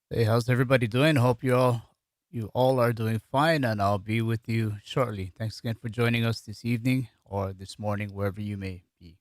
Hey, how's everybody doing? Hope you all are doing fine, and I'll be with you shortly. Thanks again for joining us this evening or this morning, wherever you may be.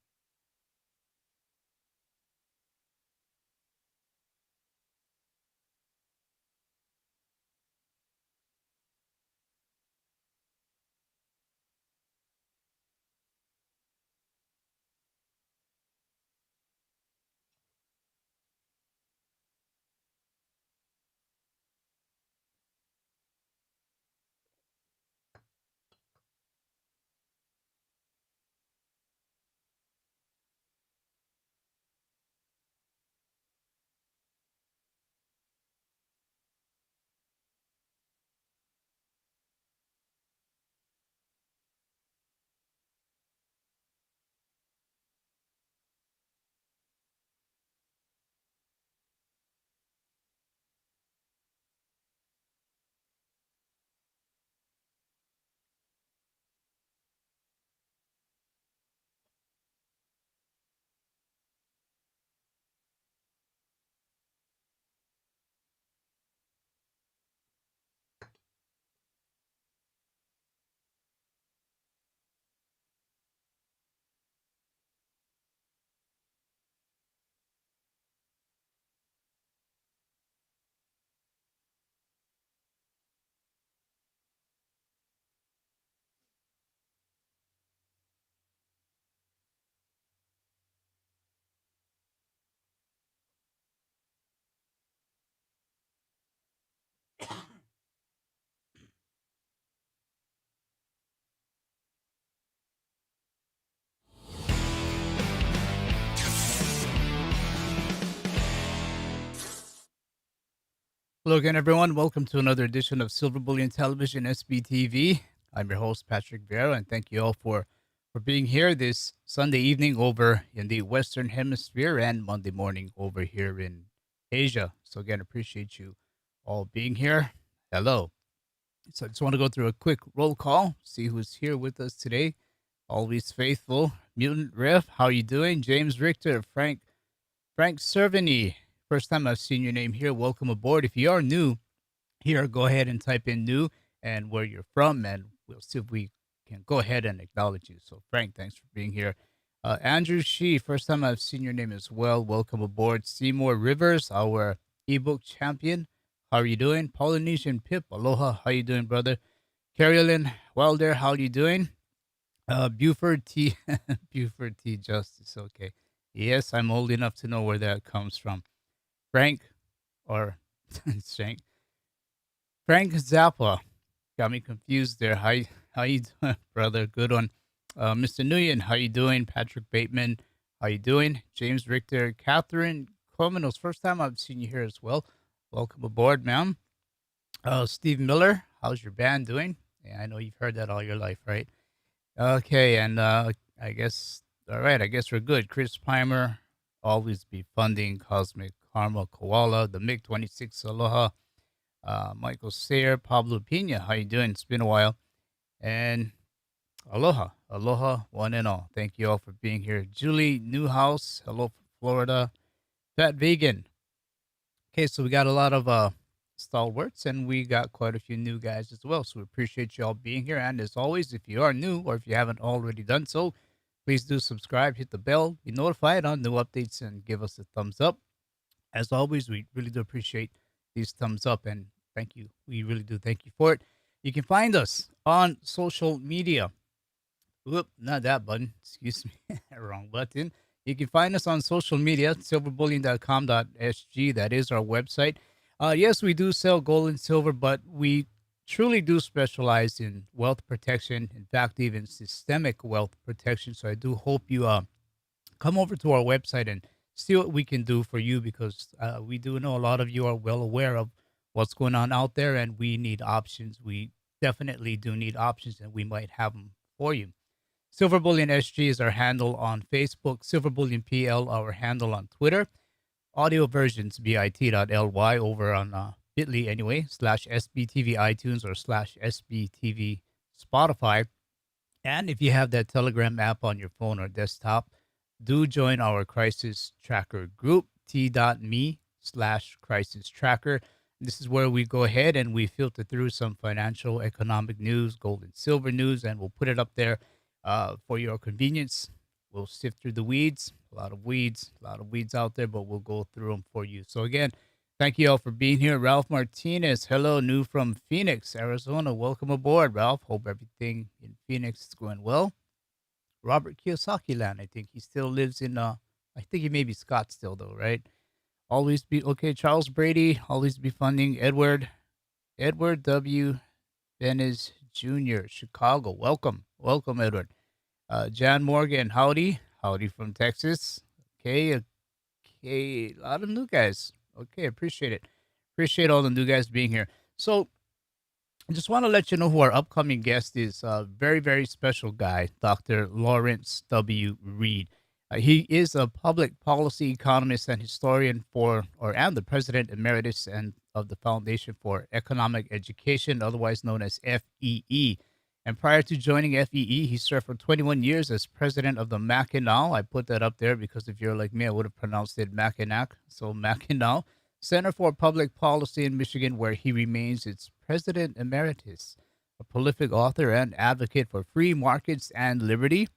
Hello again, everyone. Welcome to another edition of Silver Bullion Television SBTV. I'm your host, Patrick Vieira, and thank you all for being here this Sunday evening over in the Western Hemisphere and Monday morning over here in Asia. So, again, appreciate you all being here. Hello. So I just want to go through a quick roll call, see who's here with us today. Always faithful. Mutant Riff, how you doing? James Richter, Frank Cervini. First time I've seen your name here. Welcome aboard. If you are new here, go ahead and type in new and where you're from, and we'll see if we can go ahead and acknowledge you. So, Frank, thanks for being here. Andrew Shee, first time I've seen your name as well. Welcome aboard. Seymour Rivers, our ebook champion. How are you doing? Polynesian Pip, aloha. How you doing, brother? Carolyn Wilder, how you doing? Buford T. Buford T. Justice. Okay. Yes, I'm old enough to know where that comes from. Frank or Frank Frank Zappa. Got me confused there. How you doing, brother? Good one. Mr. Nguyen, how you doing? Patrick Bateman, how you doing? James Richter, Catherine Cominos. First time I've seen you here as well. Welcome aboard, ma'am. Steve Miller, how's your band doing? Yeah, I know you've heard that all your life, right? Okay, and I guess all right. I guess we're good. Chris Pimer, always be funding Cosmic Karma Koala, the MiG 26 Aloha, Michael Sayer, Pablo Pina. How you doing? It's been a while. And aloha, aloha, one and all. Thank you all for being here. Julie Newhouse, hello from Florida. Fat Vegan. Okay, so we got a lot of stalwarts, and we got quite a few new guys as well. So we appreciate you all being here. And as always, if you are new or if you haven't already done so, please do subscribe, hit the bell, be notified on new updates, and give us a thumbs up. As always, we really do appreciate these thumbs up, and thank you. We really do thank you for it. You can find us on social media. Whoop, not that button. Excuse me. Wrong button. You can find us on social media, silverbullion.com.sg. That is our website. Yes, we do sell gold and silver, but we truly do specialize in wealth protection. In fact, even systemic wealth protection. So I do hope you come over to our website and see what we can do for you, because we do know a lot of you are well aware of what's going on out there, and we need options. We definitely do need options, and we might have them for you. Silver Bullion SG is our handle on Facebook. Silver Bullion PL, our handle on Twitter. Audio versions, bit.ly over on bit.ly anyway, slash SBTV iTunes or slash SBTV Spotify. And if you have that Telegram app on your phone or desktop, do join our crisis tracker group, t.me/crisis tracker. This is where we go ahead and we filter through some financial, economic news, gold and silver news, and we'll put it up there for your convenience. We'll sift through the weeds, a lot of weeds out there, but we'll go through them for you. So, again, thank you all for being here. Ralph Martinez, hello, new from Phoenix, Arizona. Welcome aboard, Ralph. Hope everything in Phoenix is going well. Robert Kiyosaki land, I think he still lives in, I think he may be Scottsdale, though, right? Always be okay. Charles Brady, always be funding. Edward W. Venice Jr., Chicago. Welcome, Edward. John Morgan, howdy from Texas. Okay, okay, a lot of new guys. Okay, appreciate it. Appreciate all the new guys being here. So I just want to let you know who our upcoming guest is. A very, very special guy, Dr. Lawrence W. Reed. He is a public policy economist and historian and the president emeritus and of the Foundation for Economic Education, otherwise known as FEE. And prior to joining FEE, he served for 21 years as president of the Mackinac. I put that up there because if you're like me, I would have pronounced it Mackinac. So Mackinac Center for Public Policy in Michigan, where he remains its president emeritus, a prolific author and advocate for free markets and liberty.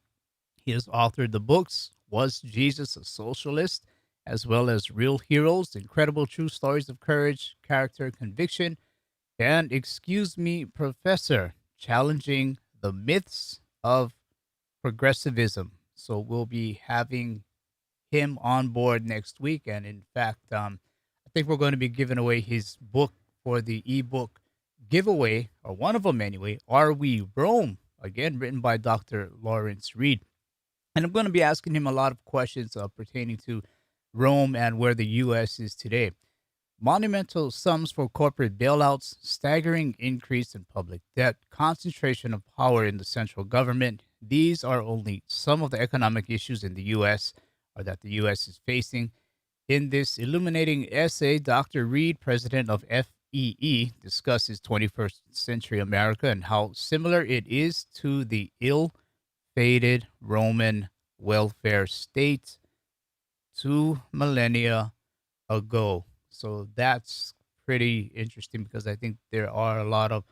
He has authored the books Was Jesus a Socialist, as well as Real Heroes, Incredible True Stories of Courage, Character, Conviction, and Excuse Me, Professor, Challenging the Myths of Progressivism. So we'll be having him on board next week. And in fact, I think we're going to be giving away his book for the ebook giveaway, or one of them anyway, Are We Rome? Again, written by Dr. Lawrence Reed. And I'm going to be asking him a lot of questions pertaining to Rome and where the U.S. is today. Monumental sums for corporate bailouts, staggering increase in public debt, concentration of power in the central government. These are only some of the economic issues in the U.S. or that the U.S. is facing. In this illuminating essay, Dr. Reed, president of FEE, discusses 21st century America and how similar it is to the ill-fated Roman welfare state 2 millennia ago. So that's pretty interesting because I think there are a lot of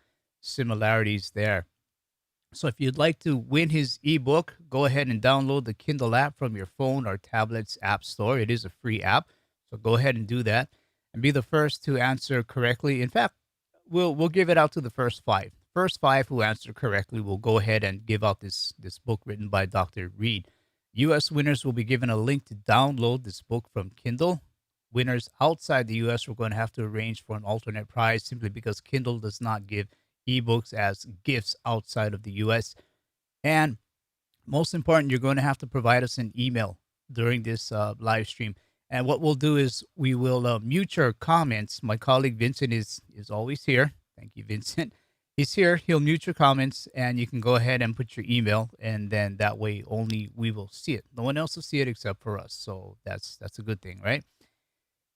similarities there. So if you'd like to win his ebook, go ahead and download the Kindle app from your phone or tablet's app store. It is a free app. So go ahead and do that and be the first to answer correctly. In fact, we'll give it out to the first five. First five who answer correctly will go ahead and give out this book written by Dr. Reed. U.S. winners will be given a link to download this book from Kindle. Winners outside the U.S. we're going to have to arrange for an alternate prize simply because Kindle does not give ebooks as gifts outside of the U.S. And most important, you're going to have to provide us an email during this live stream. And what we'll do is we will mute your comments. My colleague Vincent is always here. Thank you, Vincent. He's here. He'll mute your comments, and you can go ahead and put your email, and then that way only we will see it. No one else will see it except for us. So that's a good thing, right?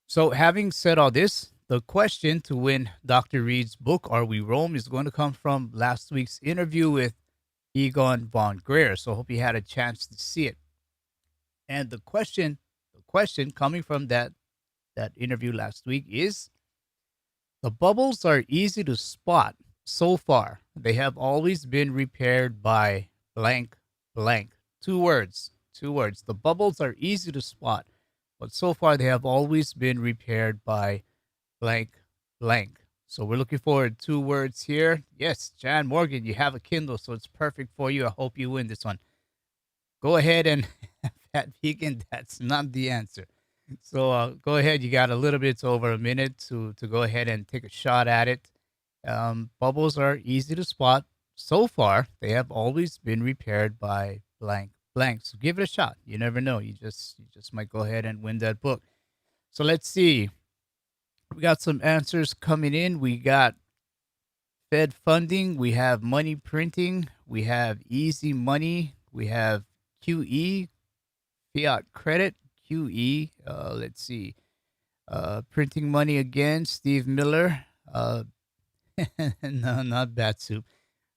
So having said all this, the question to win Dr. Reed's book, Are We Rome, is going to come from last week's interview with Egon von Greyerz. So I hope you had a chance to see it. And the question coming from that interview last week is, the bubbles are easy to spot so far. They have always been repaired by blank, blank. Two words. The bubbles are easy to spot, but so far they have always been repaired by blank, blank. So we're looking for 2 words here. Yes, Jan Morgan, you have a Kindle, so it's perfect for you. I hope you win this one. Go ahead and Fat Vegan, that's not the answer. So go ahead. You got a little bit over a minute to go ahead and take a shot at it. Bubbles are easy to spot. So far, they have always been repaired by blank, blank. So give it a shot. You never know. You just might go ahead and win that book. So let's see. We got some answers coming in. We got Fed funding. We have money printing. We have easy money. We have QE, fiat credit, QE. Let's see. Printing money again, Steve Miller. No, not bat soup.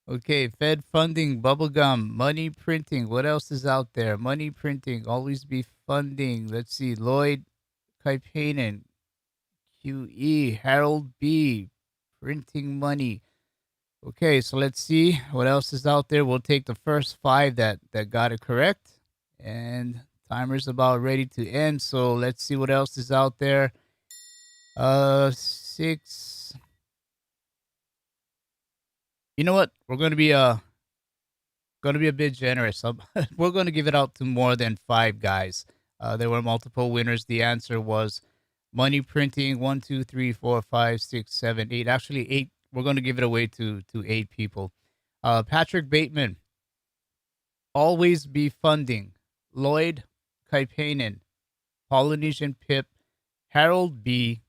Okay, Fed funding, bubblegum, money printing. What else is out there? Money printing, always be funding. Let's see. Lloyd Kaipainen, QE, Harold B, printing money. Okay, so let's see what else is out there. We'll take the first five that got it correct, and timer's about ready to end. So let's see what else is out there. Six. You know what? We're gonna be a bit generous. We're gonna give it out to more than five guys. There were multiple winners. The answer was money printing. One, two, three, four, five, six, seven, eight. Actually, eight. We're gonna give it away to eight people. Patrick Bateman, always be funding. Lloyd Kaipainen, Polynesian Pip, Harold B.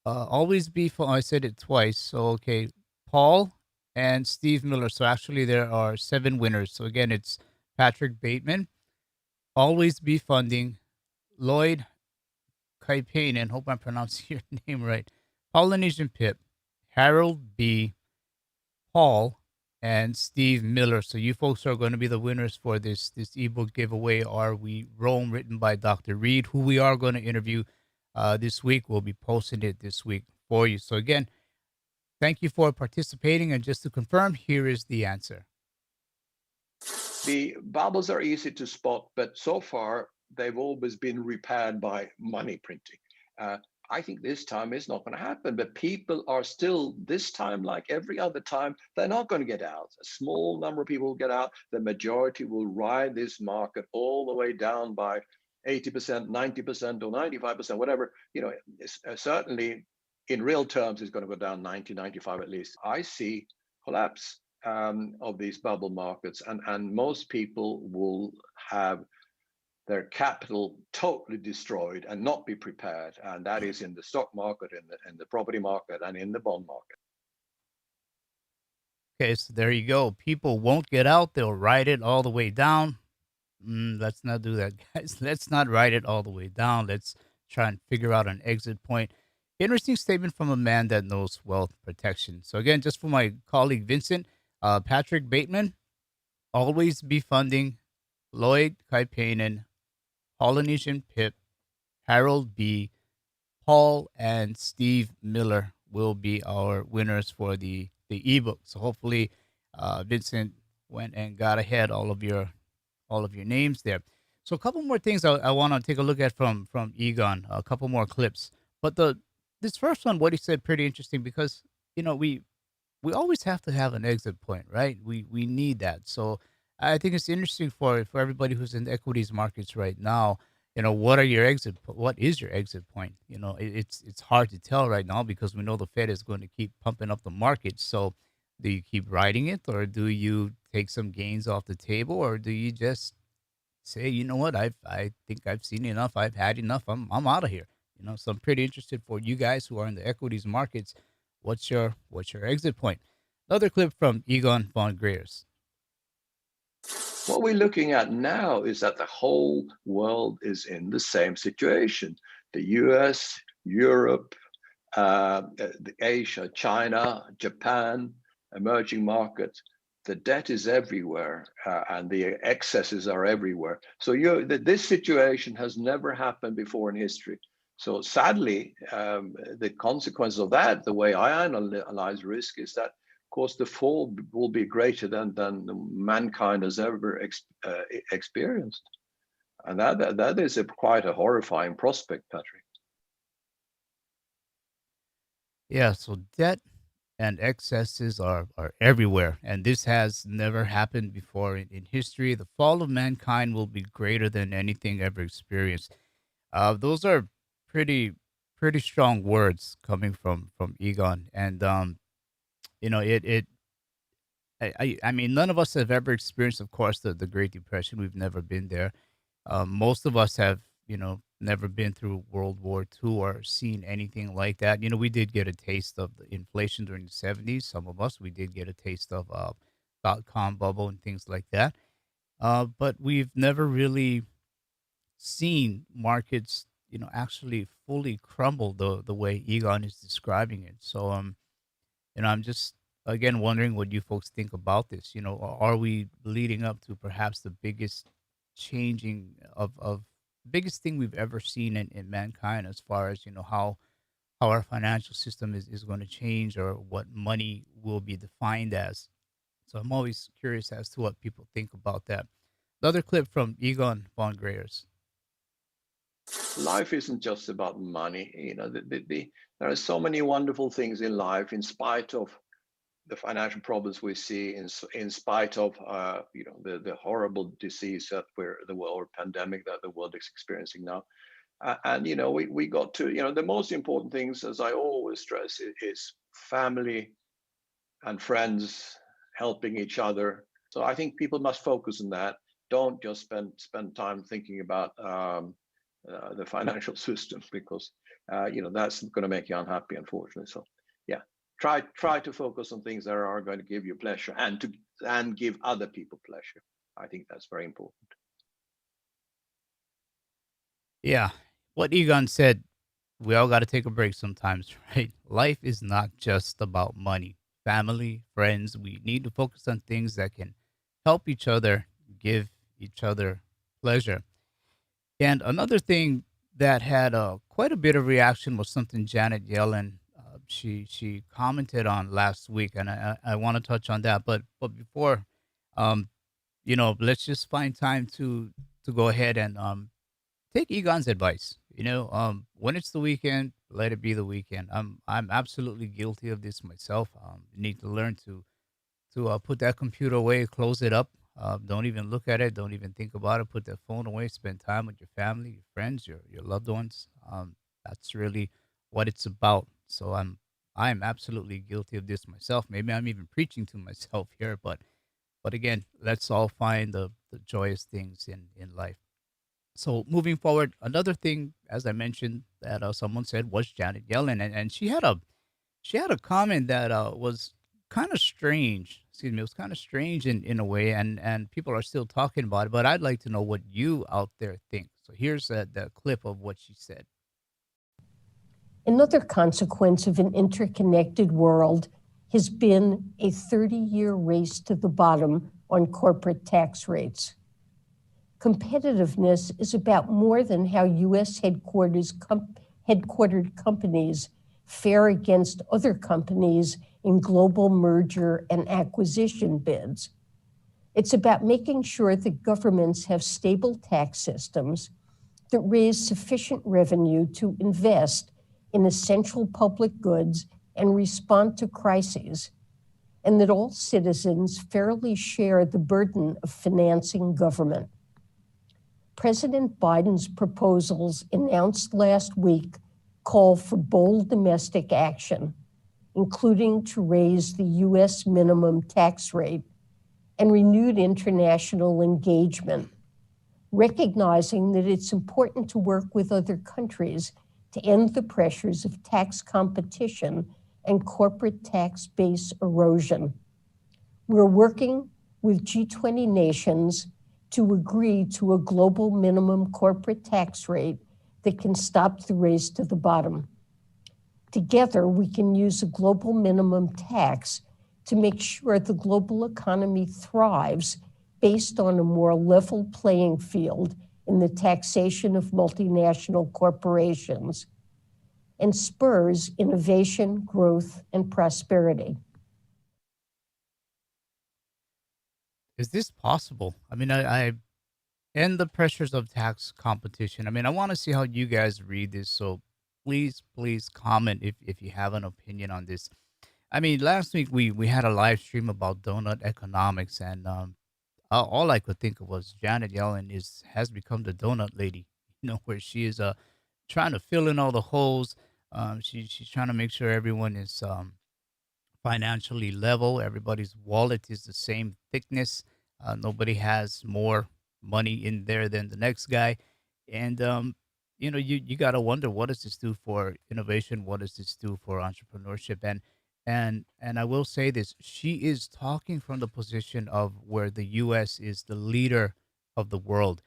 Always be fun. I said it twice. So okay, Paul and Steve Miller. So actually, there are seven winners. So again, it's Patrick Bateman, always be funding. Lloyd Kaipainen, hope I'm pronouncing your name right. Polynesian Pip, Harold B, Paul, and Steve Miller. So you folks are going to be the winners for this ebook giveaway. Are We Rome, written by Dr. Reed, who we are going to interview this week. We'll be posting it this week for you. So again, thank you for participating. And just to confirm, here is the answer. The bubbles are easy to spot, but so far they've always been repaired by money printing. I think this time it's not going to happen, but people are still, this time, like every other time, they're not going to get out. A small number of people will get out. The majority will ride this market all the way down by 80%, 90%, or 95%, whatever. Certainly in real terms, it's going to go down 90, 95 at least. I see collapse of these bubble markets, and most people will have their capital totally destroyed and not be prepared, and that is in the stock market, in the property market, and in the bond market. Okay, so there you go. People won't get out. They'll ride it all the way down. Let's not do that, guys. Let's not ride it all the way down. Let's try and figure out an exit point. Interesting statement from a man that knows wealth protection. So again, just for my colleague Vincent, Patrick Bateman, always be funding. Lloyd Kaipainen, Polynesian Pip, Harold B, Paul, and Steve Miller will be our winners for the ebook. So hopefully, Vincent went and got ahead all of your names there. So a couple more things I want to take a look at from Egon. A couple more clips, but the this first one, what he said, pretty interesting because we always have to have an exit point, right? We need that. So I think it's interesting for everybody who's in the equities markets right now. What is your exit point? It's hard to tell right now because we know the Fed is going to keep pumping up the market. So do you keep riding it, or do you take some gains off the table, or do you just say, you know what, I think I've seen enough, I've had enough, I'm out of here. So I'm pretty interested for you guys who are in the equities markets. What's your exit point? Another clip from Egon von Greyerz. What we're looking at now is that the whole world is in the same situation. The US, Europe, Asia, China, Japan, emerging markets. The debt is everywhere, and the excesses are everywhere. So this situation has never happened before in history. So sadly, the consequence of that, the way I analyze risk, is that, of course, the fall will be greater than mankind has ever experienced. And that is quite a horrifying prospect, Patrick. Yeah, so debt and excesses are everywhere, and this has never happened before in history. The fall of mankind will be greater than anything ever experienced. Those are pretty strong words coming from Egon, and it. I mean, none of us have ever experienced, of course, the Great Depression. We've never been there. Most of us have, never been through World War II or seen anything like that. We did get a taste of the inflation during the 70s. Some of us, we did get a taste of dot-com bubble and things like that. But we've never really seen markets, actually fully crumble the way Egon is describing it. So, I'm just again wondering what you folks think about this. Are we leading up to perhaps the biggest changing of biggest thing we've ever seen in mankind, as far as how our financial system is going to change, or what money will be defined as. So I'm always curious as to what people think about that. Another clip from Egon von Greyerz. Life isn't just about money. There are so many wonderful things in life, in spite of the financial problems we see, in spite of the horrible disease that the world, or pandemic that the world is experiencing now. And we got to, the most important things, as I always stress, is family and friends helping each other. So I think people must focus on that. Don't just spend time thinking about the financial system, because that's going to make you unhappy, unfortunately. So yeah, try to focus on things that are going to give you pleasure, and give other people pleasure. I think that's very important. Yeah, what Egon said, we all got to take a break sometimes, right? Life is not just about money. Family, friends, we need to focus on things that can help each other, give each other pleasure. And another thing that had quite a bit of reaction was something Janet Yellen, she commented on last week, and I want to touch on that. But before, um, let's just find time to go ahead and take Egon's advice. When it's the weekend, let it be the weekend. I'm absolutely guilty of this myself. You need to learn to put that computer away, close it up. Don't even look at it. Don't even think about it. Put that phone away. Spend time with your family, your friends, your loved ones. That's really what it's about. So I'm absolutely guilty of this myself. Maybe I'm even preaching to myself here, but again, let's all find the joyous things in life. So moving forward, another thing, as I mentioned, that someone said was Janet Yellen, and she had a comment that was kind of strange. Excuse me, it was kind of strange in a way, and people are still talking about it. But I'd like to know what you out there think. So here's the clip of what she said. Another consequence of an interconnected world has been a 30-year race to the bottom on corporate tax rates. Competitiveness is about more than how U.S. headquartered companies fare against other companies in global merger and acquisition bids. It's about making sure that governments have stable tax systems that raise sufficient revenue to invest in essential public goods and respond to crises, and that all citizens fairly share the burden of financing government. President Biden's proposals announced last week call for bold domestic action, including to raise the U.S. minimum tax rate and renewed international engagement, recognizing that it's important to work with other countries to end the pressures of tax competition and corporate tax base erosion. We're working with G20 nations to agree to a global minimum corporate tax rate that can stop the race to the bottom. Together, we can use a global minimum tax to make sure the global economy thrives based on a more level playing field in the taxation of multinational corporations, and spurs innovation, growth, and prosperity. Is this possible? I mean, I and the pressures of tax competition. I mean, I want to see how you guys read this. So please comment if you have an opinion on this. I mean, last week we had a live stream about donut economics, and all I could think of was Janet Yellen has become the donut lady. Where she is trying to fill in all the holes. She's trying to make sure everyone is financially level. Everybody's wallet is the same thickness. Nobody has more money in there than the next guy. And you got to wonder, what does this do for innovation? What does this do for entrepreneurship? And I will say this: she is talking from the position of where the U.S. is the leader of the world,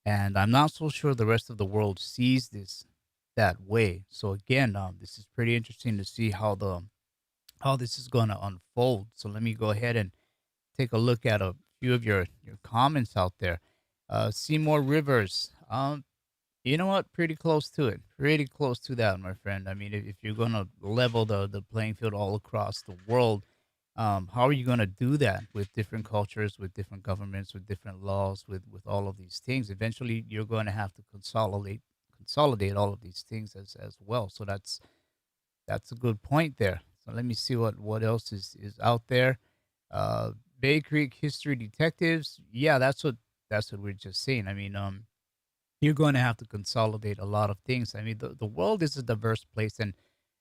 and I'm not so sure the rest of the world sees this that way. So again, this is pretty interesting to see how this is going to unfold. So let me go ahead and take a look at a few of your comments out there. Seymour Rivers. You know what? Pretty close to it. Pretty close to that, my friend. I mean, if you're gonna level the playing field all across the world, how are you gonna do that with different cultures, with different governments, with different laws, with all of these things? Eventually, you're going to have to consolidate all of these things as well. So that's a good point there. So let me see what else is out there. Uh, Bay Creek History Detectives. Yeah, that's what we're just saying. I mean, you're going to have to consolidate a lot of things. I mean, the world is a diverse place, and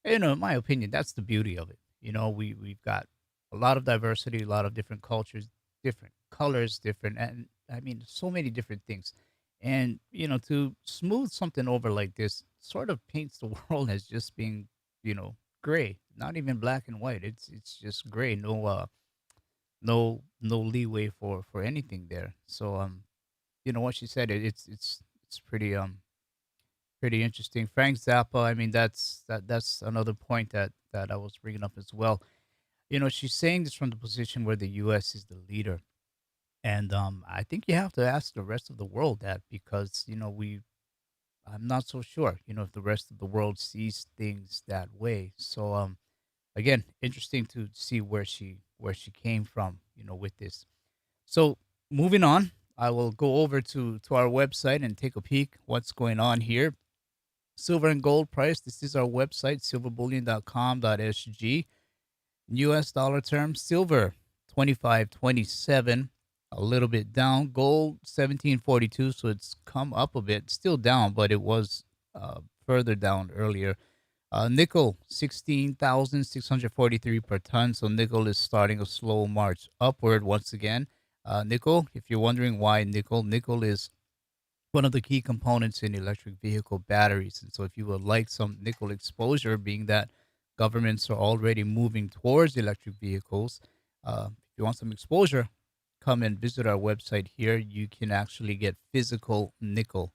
in my opinion, that's the beauty of it. We've got a lot of diversity, a lot of different cultures, different colors, different, and I mean, so many different things. And to smooth something over like this sort of paints the world as just being, you know, gray, not even black and white. It's just gray. No leeway for anything there. So what she said, it's pretty interesting. Frank Zappa, I mean, that's another point that I was bringing up as well. She's saying this from the position where the U.S. is the leader, and I think you have to ask the rest of the world that, because I'm not so sure, if the rest of the world sees things that way. So again, interesting to see where she came from, with this. So moving on, I will go over to our website and take a peek what's going on here. Silver and gold price. This is our website, silverbullion.com.sg. US dollar terms, silver 25.27, a little bit down. Gold 17.42, so it's come up a bit. Still down, but it was further down earlier. Nickel 16,643 per ton. So nickel is starting a slow march upward once again. Nickel, if you're wondering why nickel is one of the key components in electric vehicle batteries. And so, if you would like some nickel exposure, being that governments are already moving towards electric vehicles, if you want some exposure, come and visit our website here. You can actually get physical nickel.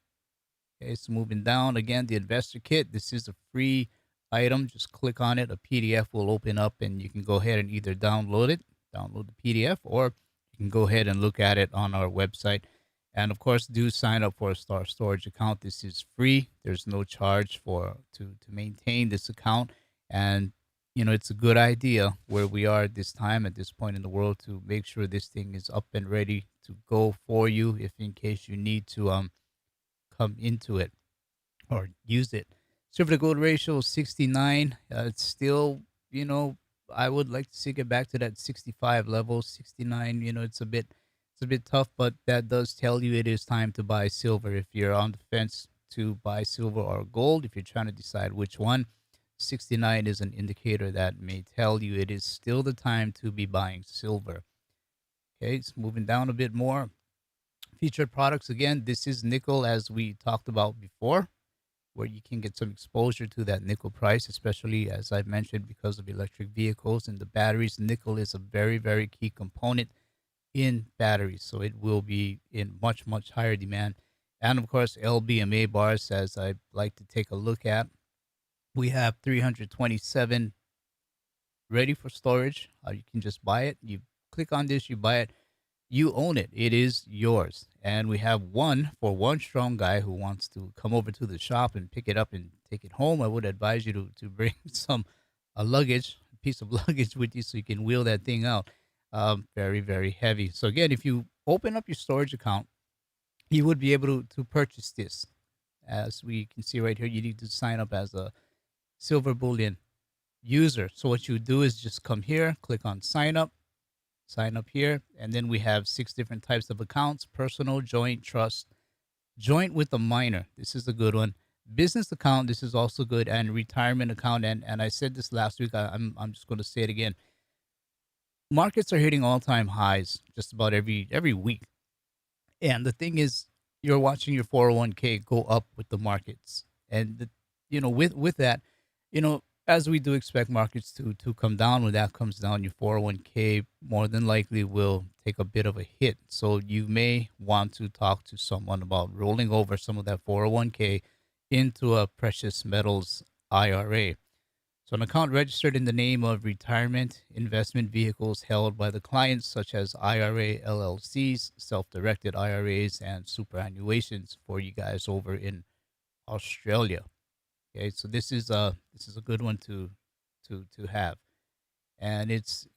Okay, so moving down again, the investor kit. This is a free item. Just click on it. A PDF will open up, and you can go ahead and either download the PDF, or you can go ahead and look at it on our website. And of course, do sign up for a Star Storage account. This is free. There's no charge to maintain this account. And it's a good idea where we are at this time, at this point in the world, to make sure this thing is up and ready to go for you, if in case you need to come into it or use it. Silver to gold ratio is 69. It's still, I would like to see it get back to that 65 level. 69, it's a bit tough, but that does tell you it is time to buy silver. If you're on the fence to buy silver or gold, if you're trying to decide which one, 69 is an indicator that may tell you it is still the time to be buying silver. Okay, it's moving down a bit more. Featured products again. This is nickel, as we talked about before, where you can get some exposure to that nickel price, especially as I mentioned, because of electric vehicles and the batteries. Nickel is a very, very key component in batteries, so it will be in much, much higher demand. And of course, LBMA bars, as I like to take a look at, we have 327 ready for storage. You can just buy it. You click on this, you buy it, you own it. It is yours. And we have one for one strong guy who wants to come over to the shop and pick it up and take it home. I would advise you to bring some a piece of luggage with you, so you can wheel that thing out. Very, very heavy. So again, if you open up your storage account, you would be able to purchase this. As we can see right here, you need to sign up as a Silver Bullion user. So what you do is just come here, click on sign up here, and then we have 6 different types of accounts: personal, joint, trust, joint with a minor. This is a good one. Business account, this is also good, and retirement account. And I said this last week. I'm just going to say it again. Markets are hitting all-time highs just about every week. And the thing is, you're watching your 401k go up with the markets. And with that, as we do expect markets to come down, when that comes down, your 401k more than likely will take a bit of a hit. So you may want to talk to someone about rolling over some of that 401k into a precious metals IRA. So an account registered in the name of retirement investment vehicles held by the clients, such as IRA LLCs, self-directed IRAs, and superannuations for you guys over in Australia. Okay, so this is a good one to have, and it's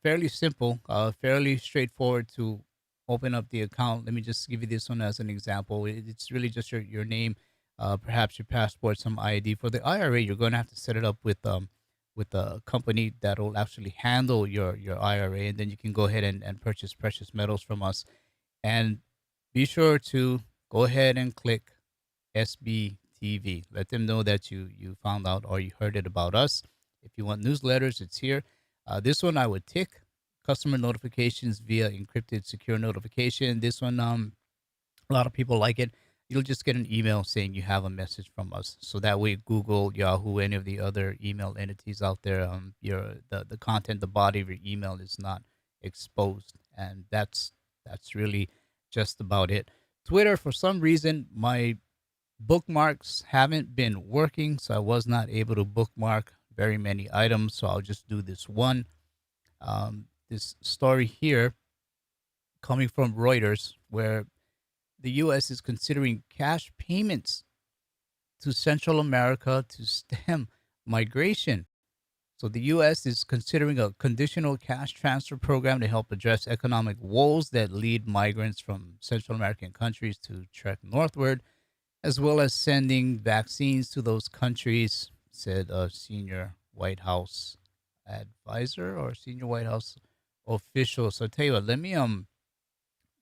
fairly simple, fairly straightforward to open up the account. Let me just give you this one as an example. It's really just your name, perhaps your passport, some ID. For the IRA, you're going to have to set it up with a company that will actually handle your IRA, and then you can go ahead and purchase precious metals from us. And be sure to go ahead and click SBTV. Let them know that you found out or you heard it about us. If you want newsletters, it's here. This one I would tick customer notifications via encrypted secure notification. This one, a lot of people like it. You'll just get an email saying you have a message from us. So that way, Google, Yahoo, any of the other email entities out there, the content, the body of your email is not exposed, and that's really just about it. Twitter, for some reason, my bookmarks haven't been working, so I was not able to bookmark very many items. So I'll just do this one. This story here coming from Reuters, where the U.S. is considering cash payments to Central America to stem migration. So the U.S. is considering a conditional cash transfer program to help address economic woes that lead migrants from Central American countries to trek northward, as well as sending vaccines to those countries, said a senior White House advisor or senior White House official. So I tell you what, let me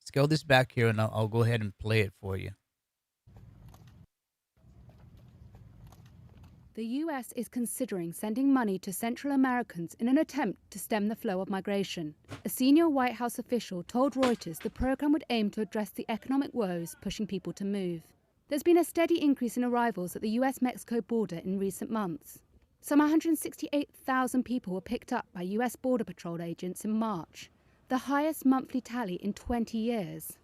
scale this back here, and I'll go ahead and play it for you. The US is considering sending money to Central Americans in an attempt to stem the flow of migration. A senior White House official told Reuters the program would aim to address the economic woes pushing people to move. There's been a steady increase in arrivals at the US-Mexico border in recent months. Some 168,000 people were picked up by US Border Patrol agents in March, the highest monthly tally in 20 years.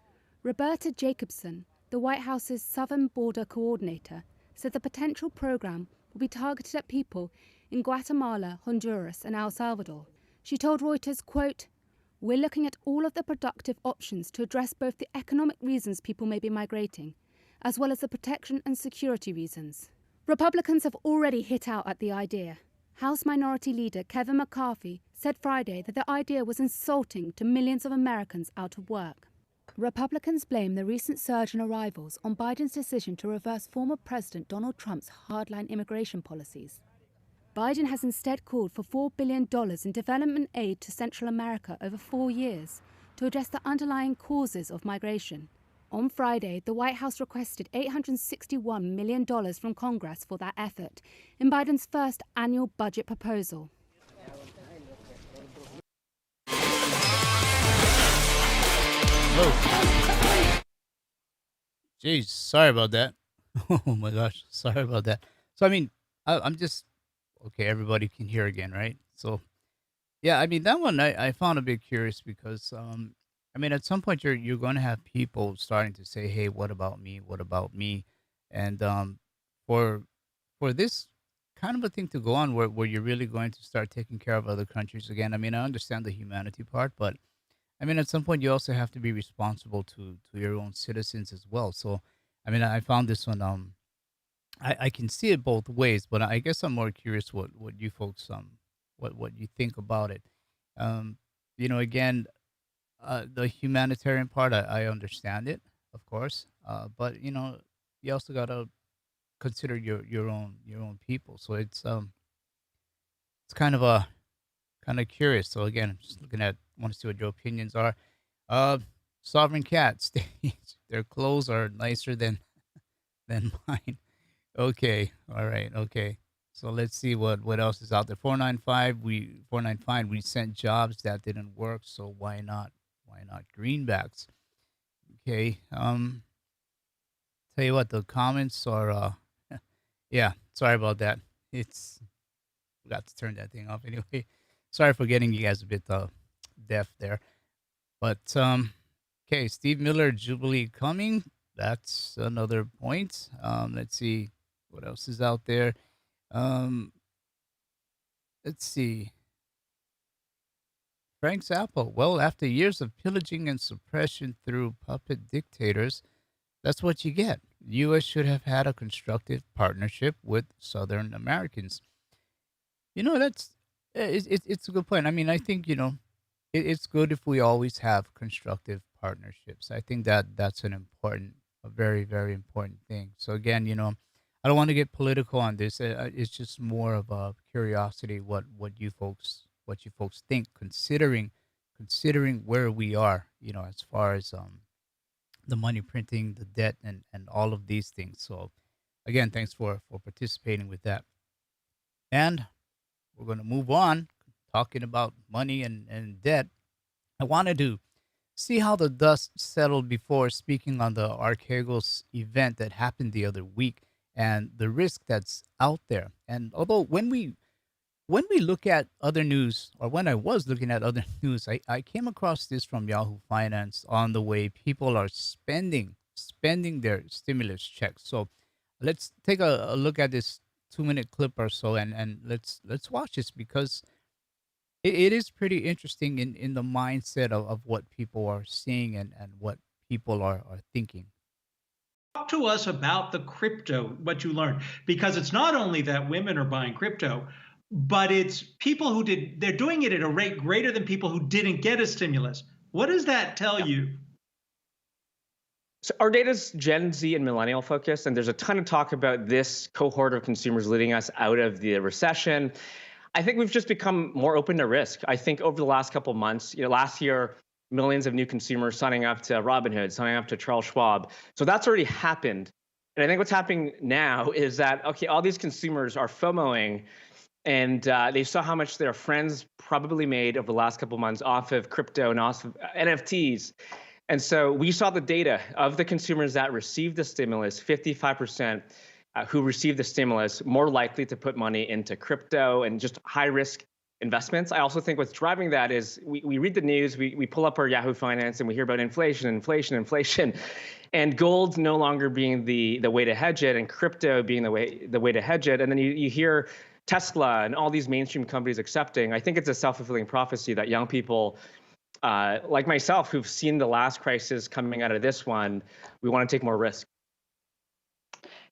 Roberta Jacobson, the White House's Southern Border Coordinator, said the potential program will be targeted at people in Guatemala, Honduras, and El Salvador. She told Reuters, quote, "We're looking at all of the productive options to address both the economic reasons people may be migrating, as well as the protection and security reasons." Republicans have already hit out at the idea. House Minority Leader Kevin McCarthy said Friday that the idea was insulting to millions of Americans out of work. Republicans blame the recent surge in arrivals on Biden's decision to reverse former President Donald Trump's hardline immigration policies. Biden has instead called for $4 billion in development aid to Central America over 4 years to address the underlying causes of migration. On Friday, the White House requested $861 million from Congress for that effort in Biden's first annual budget proposal. Oh, geez, sorry about that. Oh my gosh, sorry about that. So I mean, I'm just okay. Everybody can hear again, right? So yeah, I mean that one I found a bit curious because I mean at some point you're going to have people starting to say, hey, what about me? What about me? And for for this kind of a thing to go on where you're really going to start taking care of other countries again. I mean, I understand the humanity part, but I mean, at some point, you also have to be responsible to your own citizens as well. So, I mean, I found this one. I can see it both ways, but I guess I'm more curious what you folks what you think about it. Um, again, the humanitarian part, I understand it, of course, but you also gotta consider your own people. So it's kind of a kind of curious. So again, I'm just looking at want to see what your opinions are. Uh, Sovereign cats, their clothes are nicer than mine. Okay, all right, okay. So let's see what else is out there. 495 we sent jobs that didn't work, so why not greenbacks? Okay. Tell you what, the comments are yeah, sorry about that. It's forgot to turn that thing off anyway. Sorry for getting you guys a bit deaf there. But okay, Steve Miller, Jubilee coming. That's another point. Let's see what else is out there. Um, let's see. Frank Zappa. Well, after years of pillaging and suppression through puppet dictators, that's what you get. U.S. should have had a constructive partnership with Southern Americans. That's it's a good point. I mean, I think it's good if we always have constructive partnerships. I think that that's a very, very important thing. So again, I don't want to get political on this. It's just more of a curiosity what you folks think, considering where we are, as far as the money printing, the debt, and all of these things. So again, thanks for participating with that. And we're going to move on talking about money and debt. I wanted to see how the dust settled before speaking on the Archegos event that happened the other week and the risk that's out there. And although when we look at other news, or when I was looking at other news, I came across this from Yahoo Finance on the way people are spending their stimulus checks. So let's take a look at this 2 minute clip or so, and let's watch this because it is pretty interesting in the mindset of what people are seeing and what people are thinking. Talk to us about the crypto, what you learned, because it's not only that women are buying crypto, but it's people they're doing it at a rate greater than people who didn't get a stimulus. What does that tell you? So our data is Gen Z and millennial focused, and there's a ton of talk about this cohort of consumers leading us out of the recession. I think we've just become more open to risk. I think over the last couple of months, last year, millions of new consumers signing up to Robinhood, signing up to Charles Schwab. So that's already happened. And I think what's happening now is that, okay, all these consumers are FOMOing, and they saw how much their friends probably made over the last couple of months off of crypto and off of NFTs. And so we saw the data of the consumers that received the stimulus, 55% who received the stimulus, more likely to put money into crypto and just high risk investments. I also think what's driving that is we read the news, we pull up our Yahoo Finance and we hear about inflation, and gold no longer being the way to hedge it and crypto being the way to hedge it. And then you hear Tesla and all these mainstream companies accepting. I think it's a self-fulfilling prophecy that young people like myself, who've seen the last crisis coming out of this one, we want to take more risk.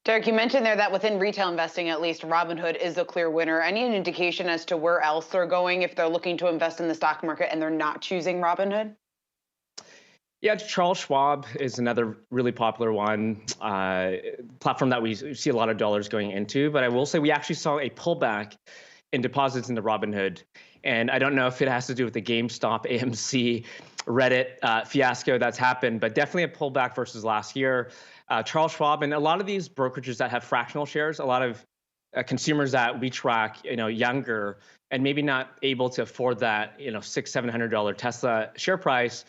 Derek, you mentioned there that within retail investing, at least, Robinhood is a clear winner. Any indication as to where else they're going if they're looking to invest in the stock market and they're not choosing Robinhood? Yeah, Charles Schwab is another really popular one, platform that we see a lot of dollars going into. But I will say we actually saw a pullback in deposits into Robinhood. And I don't know if it has to do with the GameStop, AMC, Reddit fiasco that's happened, but definitely a pullback versus last year. Charles Schwab and a lot of these brokerages that have fractional shares, a lot of consumers that we track, younger and maybe not able to afford that, $600-700 Tesla share price,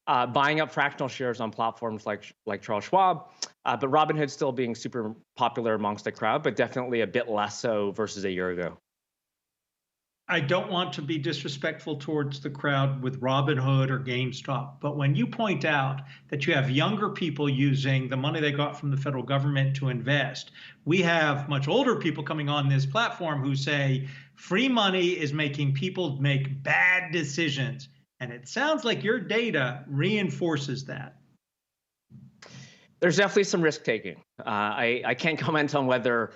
buying up fractional shares on platforms like Charles Schwab. But Robinhood still being super popular amongst the crowd, but definitely a bit less so versus a year ago. I don't want to be disrespectful towards the crowd with Robinhood or GameStop, but when you point out that you have younger people using the money they got from the federal government to invest, we have much older people coming on this platform who say free money is making people make bad decisions. And it sounds like your data reinforces that. There's definitely some risk taking. I can't comment on whether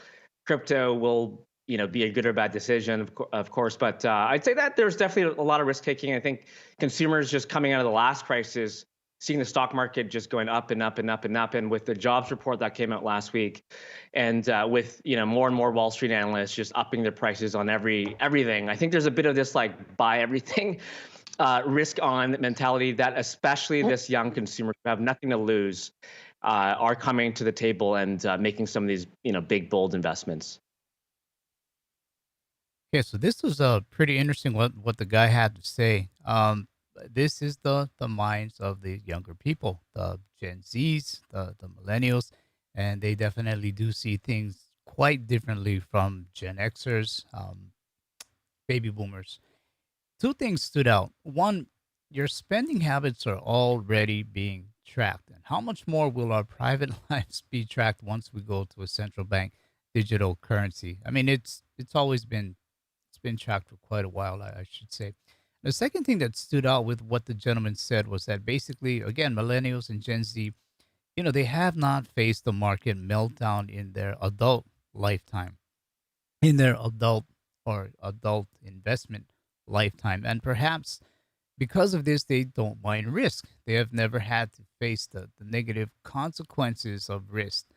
crypto will be a good or bad decision, of course. But I'd say that there's definitely a lot of risk taking. I think consumers just coming out of the last crisis, seeing the stock market just going up and up and up and up. And with the jobs report that came out last week, and with more and more Wall Street analysts just upping their prices on everything, I think there's a bit of this buy everything, risk on mentality that especially this young consumer who have nothing to lose are coming to the table and making some of these big bold investments. Okay, so this was pretty interesting what the guy had to say. This is the minds of the younger people, the Gen Zs, the millennials, and they definitely do see things quite differently from Gen Xers, baby boomers. Two things stood out. One, your spending habits are already being tracked, and how much more will our private lives be tracked once we go to a central bank digital currency? I mean, it's always been tracked for quite a while, I should say. The second thing that stood out with what the gentleman said was that basically, again, millennials and Gen Z, they have not faced the market meltdown in their adult lifetime, in their adult investment lifetime. And perhaps because of this, they don't mind risk. They have never had to face the negative consequences of risk.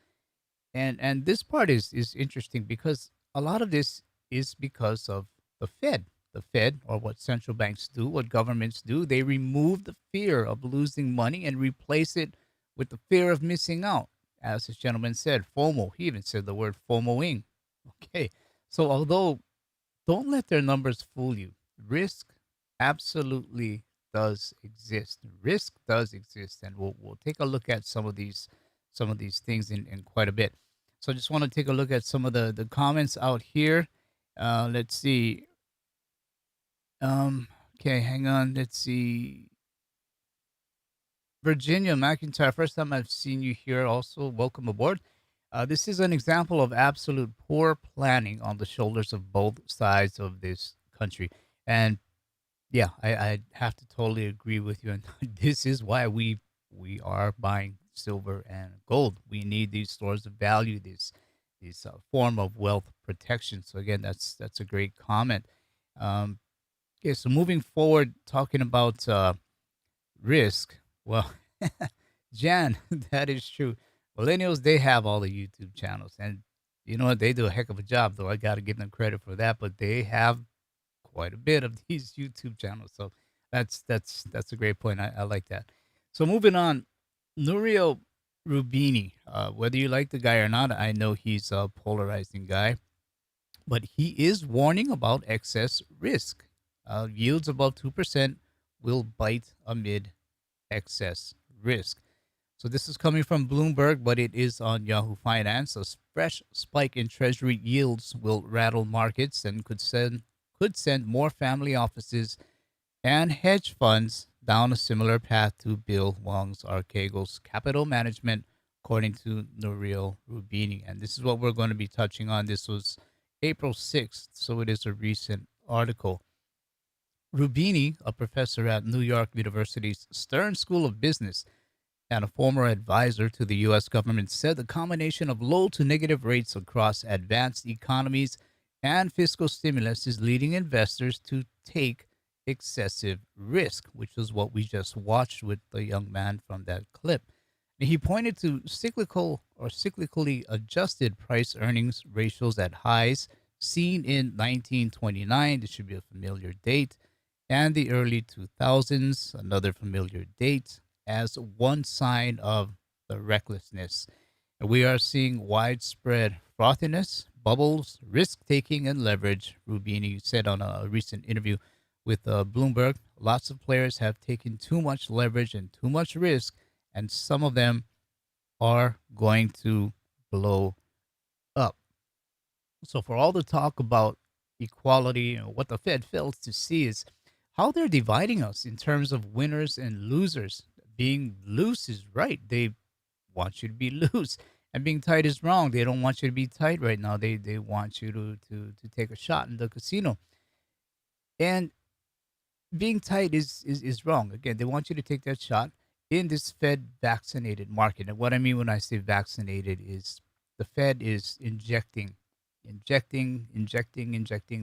And this part is interesting because a lot of this is because of the Fed. The Fed, or what central banks do, what governments do, they remove the fear of losing money and replace it with the fear of missing out. As this gentleman said, FOMO. He even said the word FOMOing. Okay. So although don't let their numbers fool you. Risk absolutely does exist. Risk does exist, and we'll take a look at some of these things in quite a bit. So I just want to take a look at some of the comments out here. Let's see. Okay, hang on. Let's see. Virginia McIntyre, first time I've seen you here. Also, welcome aboard. This is an example of absolute poor planning on the shoulders of both sides of this country. And yeah, I have to totally agree with you. And this is why we are buying silver and gold. We need these stores of value, this form of wealth protection. So again, that's a great comment. Um, okay, so moving forward, talking about risk. Well, Jan, that is true. Millennials, they have all the YouTube channels, and you know what? They do a heck of a job, though. I got to give them credit for that. But they have quite a bit of these YouTube channels, so that's a great point. I like that. So moving on, Nurio Rubini. Whether you like the guy or not, I know he's a polarizing guy, but he is warning about excess risk. Yields above 2% will bite amid excess risk. So this is coming from Bloomberg, but it is on Yahoo Finance. A fresh spike in Treasury yields will rattle markets and could send more family offices and hedge funds down a similar path to Bill Wong's Archegos capital management, according to Nouriel Rubini. And this is what we're going to be touching on. This was April 6th, so it is a recent article. Rubini, a professor at New York University's Stern School of Business and a former advisor to the U.S. government, said the combination of low to negative rates across advanced economies and fiscal stimulus is leading investors to take excessive risk, which is what we just watched with the young man from that clip. And he pointed to cyclical or cyclically adjusted price earnings ratios at highs seen in 1929. This should be a familiar date. And the early 2000s, another familiar date, as one sign of the recklessness. And we are seeing widespread frothiness, bubbles, risk taking, and leverage. Rubini said on a recent interview with Bloomberg, lots of players have taken too much leverage and too much risk, and some of them are going to blow up. So, for all the talk about equality, what the Fed fails to see is how they're dividing us in terms of winners and losers. Being loose is right. They want you to be loose. And being tight is wrong. They don't want you to be tight right now. They want you to take a shot in the casino. And being tight is wrong. Again, they want you to take that shot in this Fed vaccinated market. And what I mean when I say vaccinated is the Fed is injecting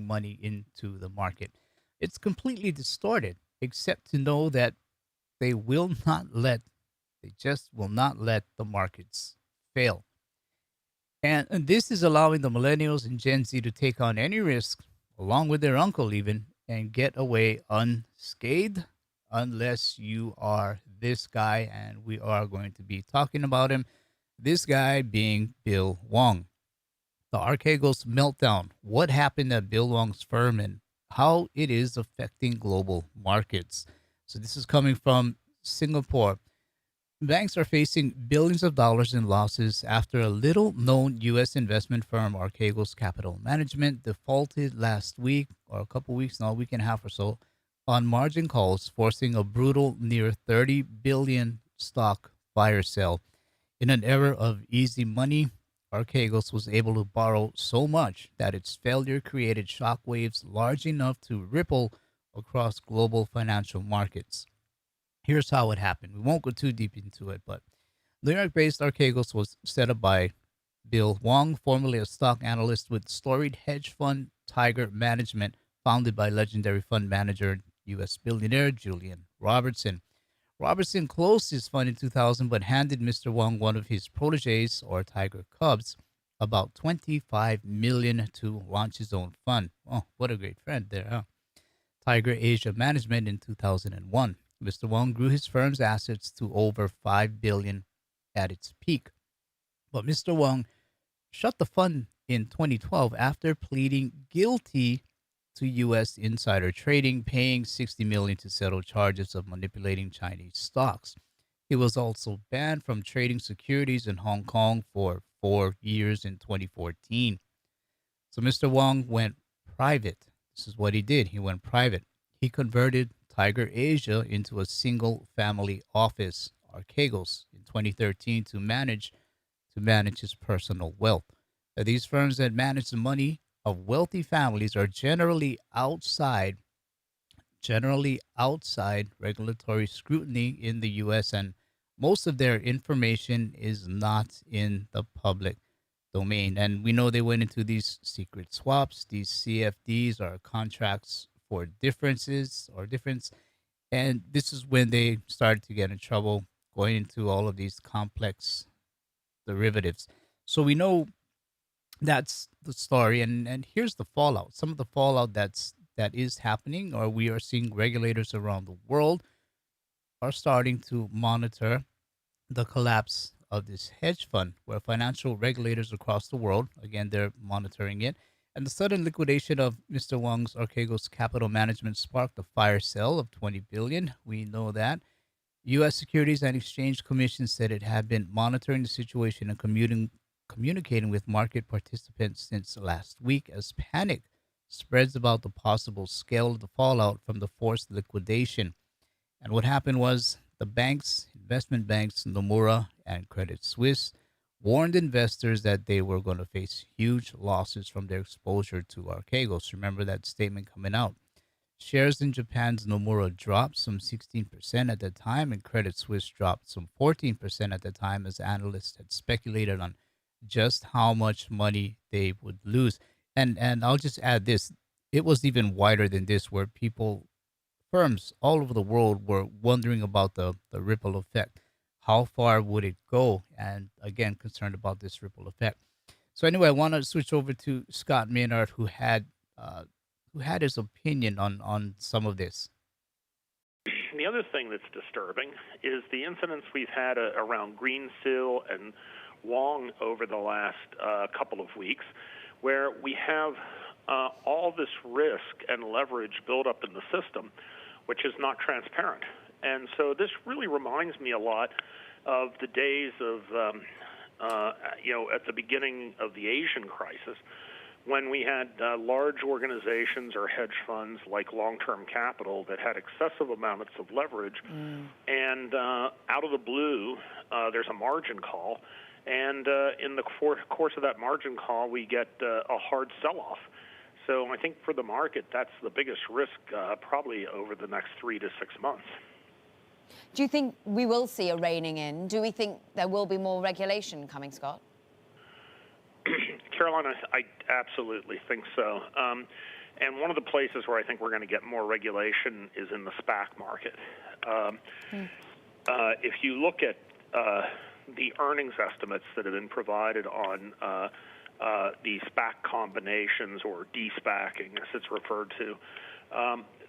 money into the market. It's completely distorted, except to know that they just will not let the markets fail. And this is allowing the millennials and Gen Z to take on any risk, along with their uncle even, and get away unscathed, unless you are this guy, and we are going to be talking about him. This guy being Bill Wong. The Archegos meltdown. What happened at Bill Wong's firm and how it is affecting global markets. So this is coming from Singapore. Banks are facing billions of dollars in losses after a little-known U.S. investment firm, Archegos Capital Management, defaulted last week, or a couple weeks now, a week and a half or so, on margin calls, forcing a brutal near $30 billion stock fire sale. In an era of easy money, Archegos was able to borrow so much that its failure created shockwaves large enough to ripple across global financial markets. Here's how it happened. We won't go too deep into it, but New York-based Archegos was set up by Bill Wong, formerly a stock analyst with storied hedge fund Tiger Management, founded by legendary fund manager U.S. billionaire Julian Robertson. Robertson closed his fund in 2000, but handed Mr. Wong one of his proteges, or Tiger Cubs, about 25 million to launch his own fund. Oh, what a great friend there, huh? Tiger Asia Management in 2001. Mr. Wong grew his firm's assets to over 5 billion at its peak. But Mr. Wong shut the fund in 2012 after pleading guilty to U.S. insider trading, paying 60 million to settle charges of manipulating Chinese stocks. He was also banned from trading securities in Hong Kong for 4 years in 2014. So Mr. Wong went private. This is what he did. He went private. He converted Tiger Asia into a single family office, Archegos, in 2013 to manage his personal wealth. Now, these firms that manage the money of wealthy families are generally outside regulatory scrutiny in the US, and most of their information is not in the public domain. And we know they went into these secret swaps. These CFDs are contracts for differences or difference. And this is when they started to get in trouble going into all of these complex derivatives. So we know that's the story, and here's the fallout. Some of the fallout that is happening, or we are seeing regulators around the world are starting to monitor the collapse of this hedge fund, where financial regulators across the world, again, they're monitoring it. And the sudden liquidation of Mr. Wong's Archegos Capital Management sparked a fire sale of 20 billion. We know that. U.S. Securities and Exchange Commission said it had been monitoring the situation and communicating with market participants since last week as panic spreads about the possible scale of the fallout from the forced liquidation. And what happened was the banks, investment banks, Nomura and Credit Suisse, warned investors that they were going to face huge losses from their exposure to Archegos. Remember that statement coming out. Shares in Japan's Nomura dropped some 16% at the time, and Credit Suisse dropped some 14% at the time, as analysts had speculated on just how much money they would lose. And I'll just add this: it was even wider than this, where firms all over the world were wondering about the ripple effect. How far would it go? And again, concerned about this ripple effect. So anyway, I want to switch over to Scott Maynard, who had his opinion on some of this. The other thing that's disturbing is the incidents we've had around Greensill and Wong over the last couple of weeks, where we have all this risk and leverage built up in the system, which is not transparent. And so this really reminds me a lot of the days of, at the beginning of the Asian crisis, when we had large organizations or hedge funds like long-term capital that had excessive amounts of leverage, and out of the blue, there's a margin call, and in the course of that margin call, we get a hard sell-off. So I think for the market, that's the biggest risk probably over the next 3 to 6 months. Do you think we will see a reining in? Do we think there will be more regulation coming, Scott? Caroline, I absolutely think so. And one of the places where I think we're going to get more regulation is in the SPAC market. If you look at the earnings estimates that have been provided on the SPAC combinations, or de-SPACing as it's referred to,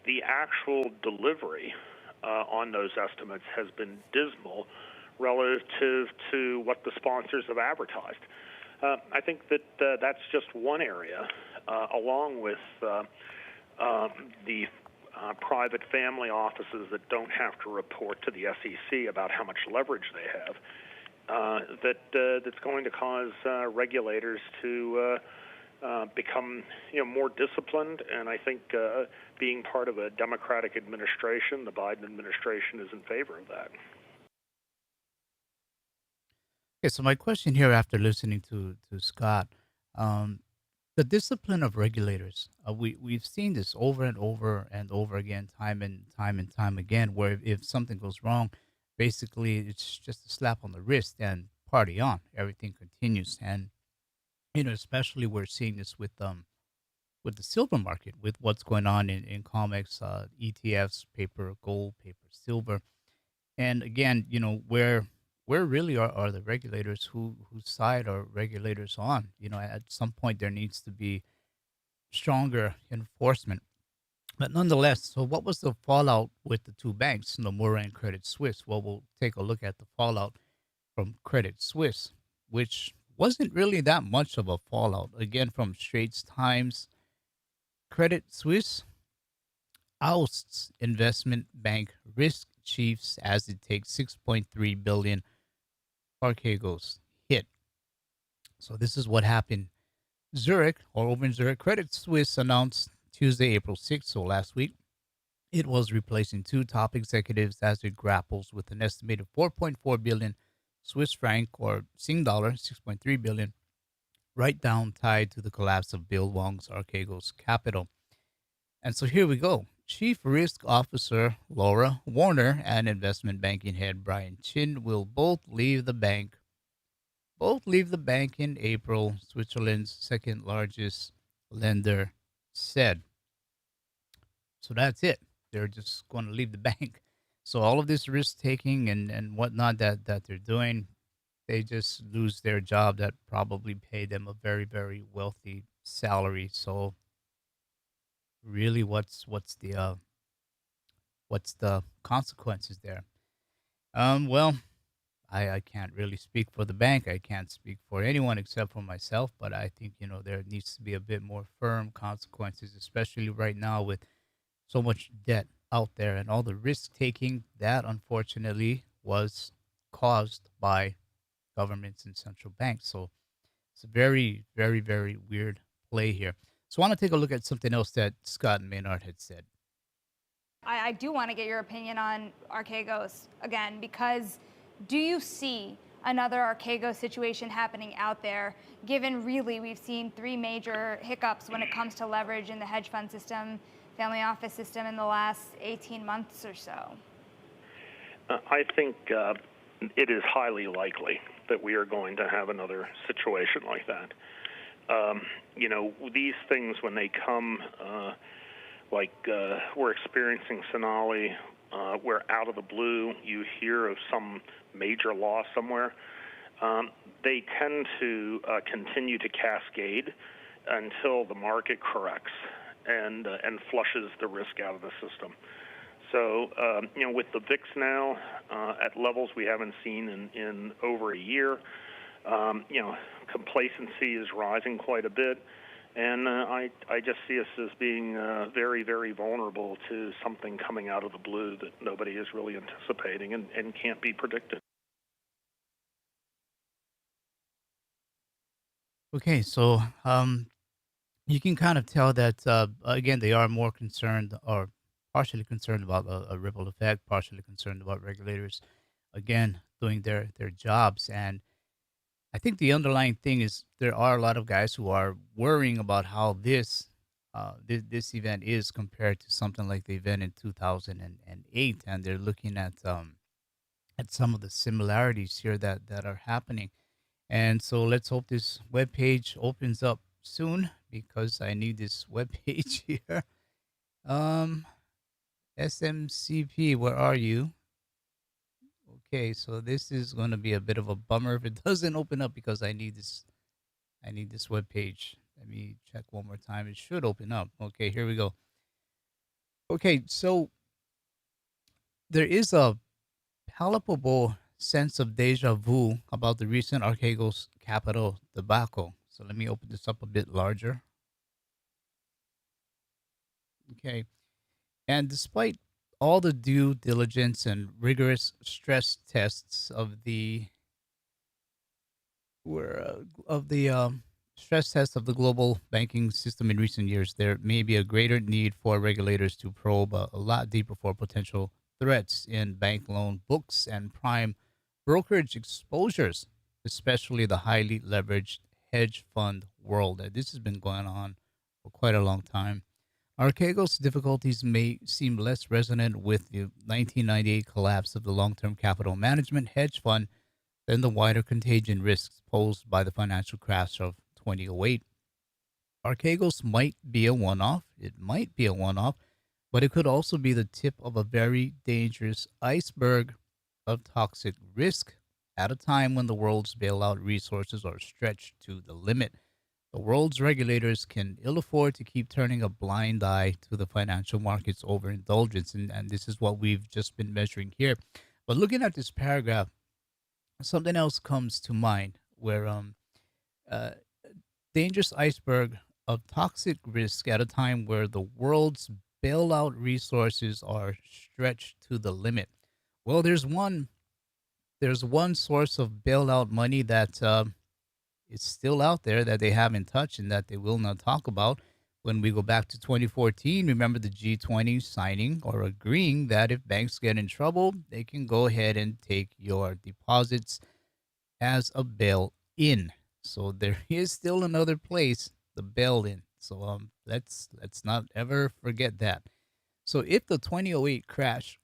the actual delivery on those estimates has been dismal relative to what the sponsors have advertised. I think that that's just one area, along with the private family offices that don't have to report to the SEC about how much leverage they have, that's going to cause regulators to become more disciplined. And I think being part of a Democratic administration, the Biden administration is in favor of that. Okay, so my question here, after listening to Scott, the discipline of regulators. We've seen this over and over and over again, time and time again, where if something goes wrong, basically it's just a slap on the wrist and party on. Everything continues, and especially we're seeing this with the silver market, with what's going on in COMEX, ETFs, paper gold, paper silver, and again, where really are the regulators? Whose side are regulators on? At some point there needs to be stronger enforcement. But nonetheless, so what was the fallout with the two banks, Nomura and Credit Suisse? Well, we'll take a look at the fallout from Credit Suisse, which wasn't really that much of a fallout. Again, from Straits Times, Credit Suisse ousts investment bank risk chiefs as it takes 6.3 billion Archegos hit. So this is what happened. Zurich, or over in Zurich, Credit Suisse announced Tuesday, April 6th, so last week, it was replacing two top executives as it grapples with an estimated 4.4 billion Swiss franc or Sing dollar 6.3 billion write down tied to the collapse of Bill Wong's Archegos capital. And so here we go. Chief Risk Officer Laura Warner and investment banking head Brian Chin will both leave the bank in April, Switzerland's second largest lender said. So that's it. They're just going to leave the bank. So all of this risk taking and whatnot that they're doing, they just lose their job that probably paid them a very, very wealthy salary. So really what's the consequences there? Well, I can't really speak for the bank. I can't speak for anyone except for myself. But I think there needs to be a bit more firm consequences, especially right now with so much debt out there and all the risk taking that unfortunately was caused by governments and central banks. So it's a very, very, very weird play here. So I want to take a look at something else that Scott Maynard had said. I do want to get your opinion on Archegos again, because do you see another Archegos situation happening out there, given really we've seen three major hiccups when it comes to leverage in the hedge fund system, family office system in the last 18 months or so? I think it is highly likely that we are going to have another situation like that. These things, when they come, we're experiencing Sonali, where out of the blue you hear of some major loss somewhere, they tend to continue to cascade until the market corrects and flushes the risk out of the system. So, with the VIX now at levels we haven't seen in over a year, complacency is rising quite a bit. And I just see us as being very, very vulnerable to something coming out of the blue that nobody is really anticipating and can't be predicted. Okay, so you can kind of tell that, again, they are more concerned or partially concerned about a ripple effect, partially concerned about regulators, again, doing their jobs. And I think the underlying thing is there are a lot of guys who are worrying about how this event is compared to something like the event in 2008, and they're looking at some of the similarities here that are happening. And so let's hope this web page opens up soon because I need this web page here. SMCP, where are you? Okay, so this is going to be a bit of a bummer if it doesn't open up because I need this web page. Let me check one more time. It should open up. Okay, here we go. Okay, so there is a palpable sense of deja vu about the recent Archegos capital debacle. So let me open this up a bit larger. Okay. And despite all the due diligence and rigorous stress tests stress test of the global banking system in recent years, there may be a greater need for regulators to probe a lot deeper for potential threats in bank loan books and prime brokerage exposures, especially the highly leveraged hedge fund world. This has been going on for quite a long time. Archegos' difficulties may seem less resonant with the 1998 collapse of the long-term capital management hedge fund than the wider contagion risks posed by the financial crash of 2008. Archegos might be a one-off. It might be a one-off, but it could also be the tip of a very dangerous iceberg of toxic risk at a time when the world's bailout resources are stretched to the limit. The world's regulators can ill afford to keep turning a blind eye to the financial market's overindulgence, and this is what we've just been measuring here. But looking at this paragraph, something else comes to mind where uh, dangerous iceberg of toxic risk at a time where the world's bailout resources are stretched to the limit. Well, there's one source of bailout money that is still out there that they haven't touched and that they will not talk about. When we go back to 2014, remember the G20 signing or agreeing that if banks get in trouble, they can go ahead and take your deposits as a bail in. So there is still another place, the bail in. So let's not ever forget that. So if the 2008 crash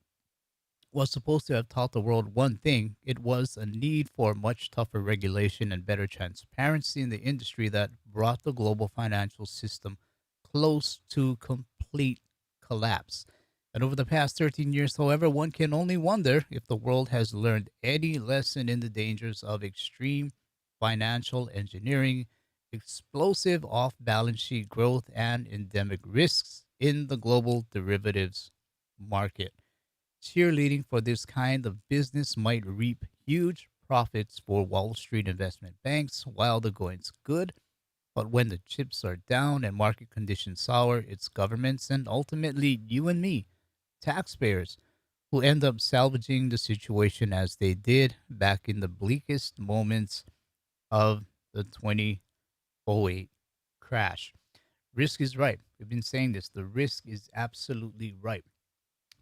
was supposed to have taught the world one thing, it was a need for much tougher regulation and better transparency in the industry that brought the global financial system close to complete collapse. And over the past 13 years, however, one can only wonder if the world has learned any lesson in the dangers of extreme financial engineering, explosive off balance sheet growth, and endemic risks in the global derivatives market. Cheerleading for this kind of business might reap huge profits for Wall Street investment banks while the going's good, but when the chips are down and market conditions sour, it's governments and ultimately you and me, taxpayers, who end up salvaging the situation as they did back in the bleakest moments of the 2008 crash. Risk is ripe. We've been saying this. The risk is absolutely ripe.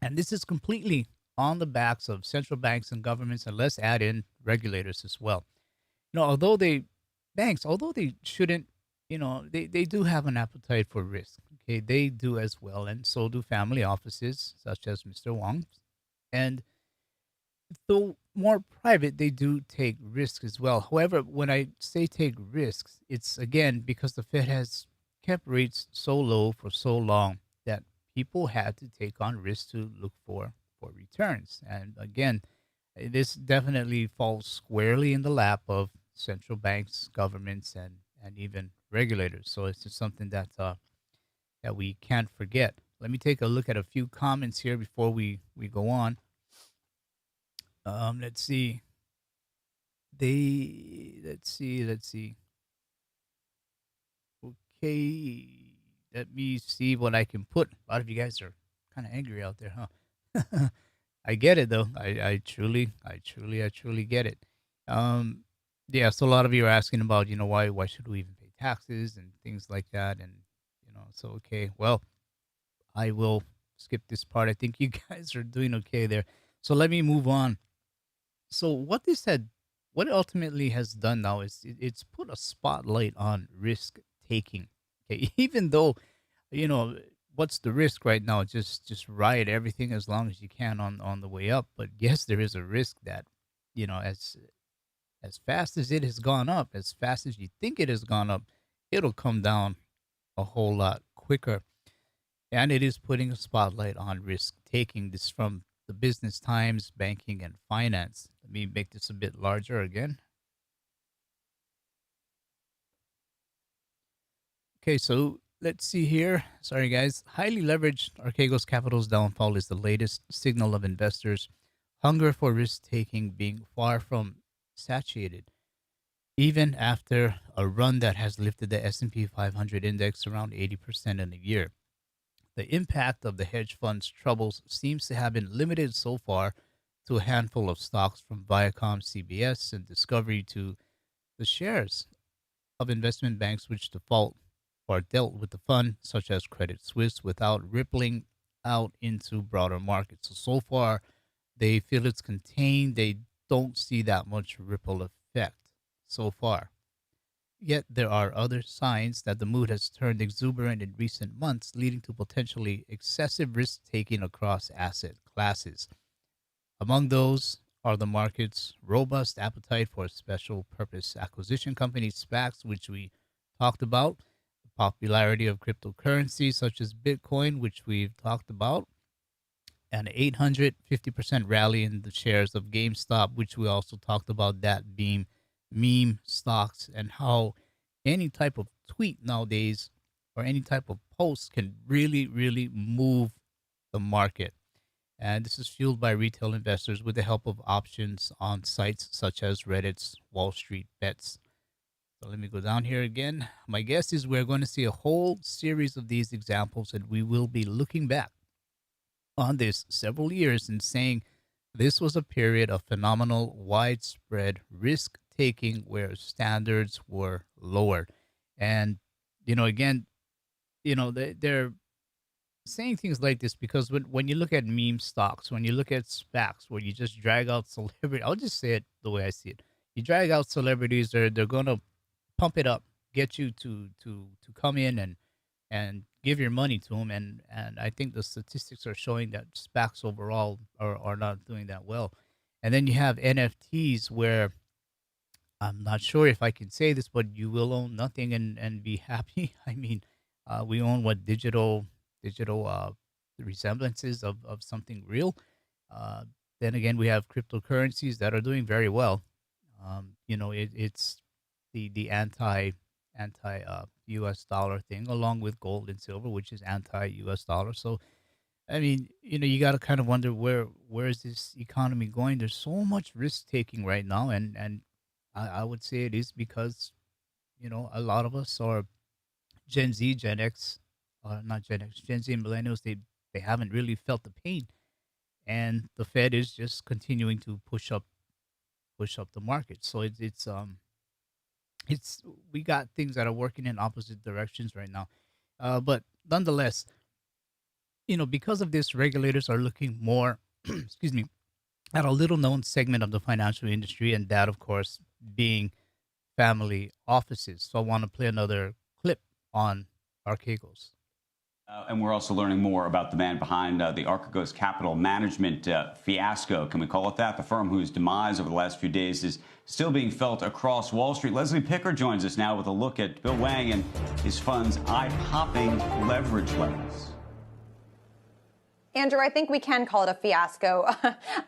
And this is completely on the backs of central banks and governments, and let's add in regulators as well. Although they shouldn't, they do have an appetite for risk. Okay, they do as well, and so do family offices such as Mr. Wong. And though more private, they do take risks as well. However, when I say take risks, it's again because the Fed has kept rates so low for so long that people had to take on risks to look for returns. And again, this definitely falls squarely in the lap of central banks, governments, and even regulators. So it's just something that we can't forget. Let me take a look at a few comments here before we go on. Let's see. Let's see. Okay. Let me see what I can put. A lot of you guys are kind of angry out there, huh? I get it though. I truly get it. Um, yeah. So a lot of you are asking about, why should we even pay taxes and things like that, and so okay. Well, I will skip this part. I think you guys are doing okay there. So let me move on. So what it ultimately has done now is it's put a spotlight on risk taking. Okay, even though you know what's the risk right now, just ride everything as long as you can on the way up. But yes, there is a risk that as fast as it has gone up, as fast as you think it has gone up, it'll come down a whole lot quicker. And it is putting a spotlight on risk taking. This from the Business Times, Banking and Finance. Let me make this a bit larger again. Okay, so let's see here. Sorry, guys. Highly leveraged Archegos Capital's downfall is the latest signal of investors' hunger for risk taking being far from satiated, even after a run that has lifted the S&P 500 index around 80% in a year. The impact of the hedge fund's troubles seems to have been limited so far to a handful of stocks from Viacom, CBS, and Discovery to the shares of investment banks which default or dealt with the fund, such as Credit Suisse, without rippling out into broader markets. So far, they feel it's contained. They don't see that much ripple effect so far. Yet there are other signs that the mood has turned exuberant in recent months, leading to potentially excessive risk taking across asset classes. Among those are the market's robust appetite for special purpose acquisition companies, SPACs, which we talked about, the popularity of cryptocurrencies such as Bitcoin, which we've talked about, an 850% rally in the shares of GameStop, which we also talked about, that being meme stocks, and how any type of tweet nowadays or any type of post can really, really move the market. And this is fueled by retail investors with the help of options on sites such as Reddit's Wall Street Bets. So let me go down here again. My guess is we're going to see a whole series of these examples, and we will be looking back on this several years and saying this was a period of phenomenal, widespread risk taking where standards were lowered. And, again, they're saying things like this because when you look at meme stocks, when you look at SPACs, where you just drag out celebrity, I'll just say it the way I see it. You drag out celebrities, they're going to pump it up, get you to come in and give your money to them. And I think the statistics are showing that SPACs overall are not doing that well. And then you have NFTs where I'm not sure if I can say this, but you will own nothing and be happy. I mean, we own what digital resemblances of something real. Then again, we have cryptocurrencies that are doing very well. It's the anti US dollar thing, along with gold and silver, which is anti US dollar. So, I mean, you got to kind of wonder where is this economy going? There's so much risk taking right now, and I would say it is because a lot of us are Gen Z, Gen X, not Gen X, Gen Z and millennials. They haven't really felt the pain, and the Fed is just continuing to push up the market. So it's we got things that are working in opposite directions right now. But nonetheless, because of this, regulators are looking more, excuse me, at a little known segment of the financial industry, and that, of course, being family offices. So I want to play another clip on Archegos. And we're also learning more about the man behind the Archegos capital management fiasco. Can we call it that? The firm whose demise over the last few days is still being felt across Wall Street. Leslie Picker joins us now with a look at Bill Wang and his fund's eye-popping leverage levels. Andrew, I think we can call it a fiasco,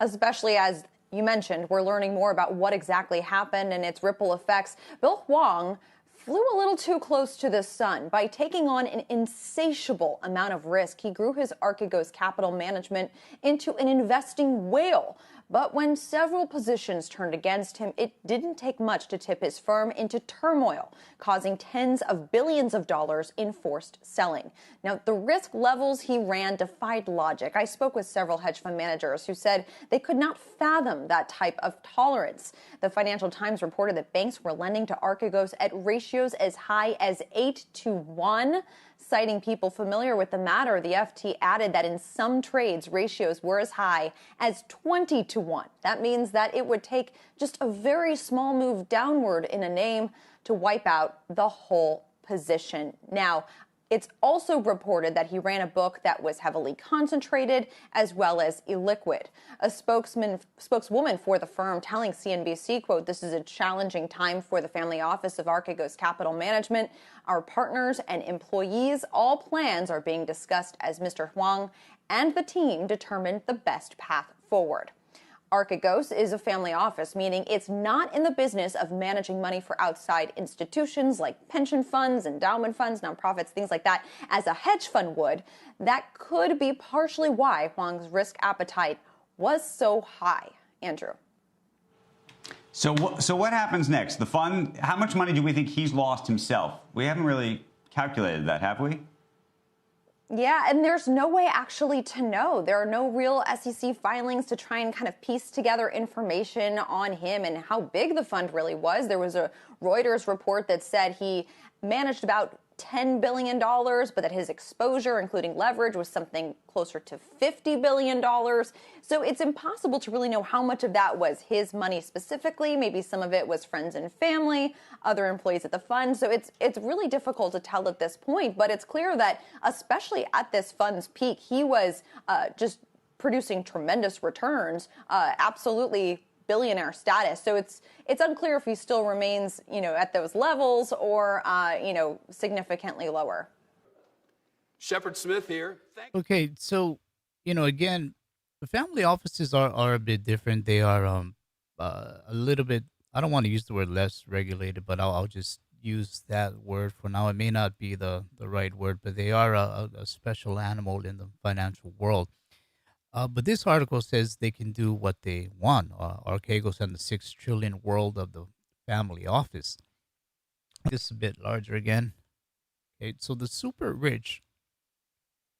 especially as you mentioned, we're learning more about what exactly happened and its ripple effects. Bill Hwang flew a little too close to the sun. By taking on an insatiable amount of risk, he grew his Archegos capital management into an investing whale. But when several positions turned against him, it didn't take much to tip his firm into turmoil, causing tens of billions of dollars in forced selling. Now, the risk levels he ran defied logic. I spoke with several hedge fund managers who said they could not fathom that type of tolerance. The Financial Times reported that banks were lending to Archegos at ratios as high as 8-to-1. Citing people familiar with the matter, the FT added that in some trades, ratios were as high as 20-to-1. That means that it would take just a very small move downward in a name to wipe out the whole position. Now, it's also reported that he ran a book that was heavily concentrated as well as illiquid. A spokeswoman for the firm telling CNBC, quote, "This is a challenging time for the family office of Archegos Capital Management. Our partners and employees, all plans are being discussed as Mr. Hwang and the team determine the best path forward." Archegos is a family office, meaning it's not in the business of managing money for outside institutions like pension funds, endowment funds, nonprofits, things like that, as a hedge fund would. That could be partially why Hwang's risk appetite was so high. Andrew. So what happens next? The fund, how much money do we think he's lost himself? We haven't really calculated that, have we? Yeah, and there's no way actually to know. There are no real SEC filings to try and kind of piece together information on him and how big the fund really was. There was a Reuters report that said he managed about $10 billion, but that his exposure, including leverage, was something closer to $50 billion. So it's impossible to really know how much of that was his money specifically. Maybe some of it was friends and family, other employees at the fund. So it's really difficult to tell at this point, but it's clear that especially at this fund's peak, he was just producing tremendous returns, absolutely billionaire status. So it's unclear if he still remains, at those levels or, significantly lower. Shepard Smith here. Okay, so again, the family offices are a bit different. They are a little bit. I don't want to use the word less regulated, but I'll just use that word for now. It may not be the right word, but they are a special animal in the financial world. But this article says they can do what they want. Archegos and the 6 trillion world of the family office. This is a bit larger again. Okay, so the super rich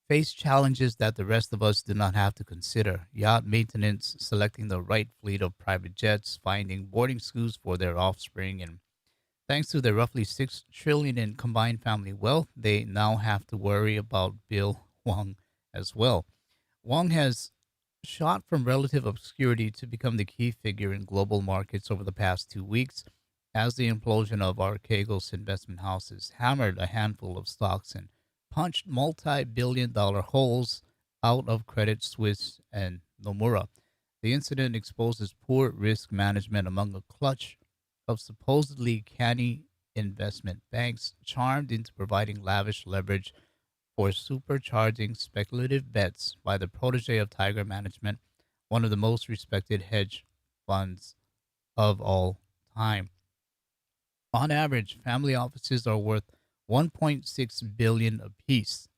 face challenges that the rest of us do not have to consider. Yacht maintenance, selecting the right fleet of private jets, finding boarding schools for their offspring, and thanks to their roughly 6 trillion in combined family wealth, they now have to worry about Bill Wong as well. Wong has shot from relative obscurity to become the key figure in global markets over the past 2 weeks as the implosion of Archegos investment houses hammered a handful of stocks and punched multi-billion-dollar holes out of Credit Suisse and Nomura. The incident exposes poor risk management among a clutch of supposedly canny investment banks charmed into providing lavish leverage for supercharging speculative bets by the protege of Tiger Management, one of the most respected hedge funds of all time. On average, family offices are worth 1.6 billion apiece,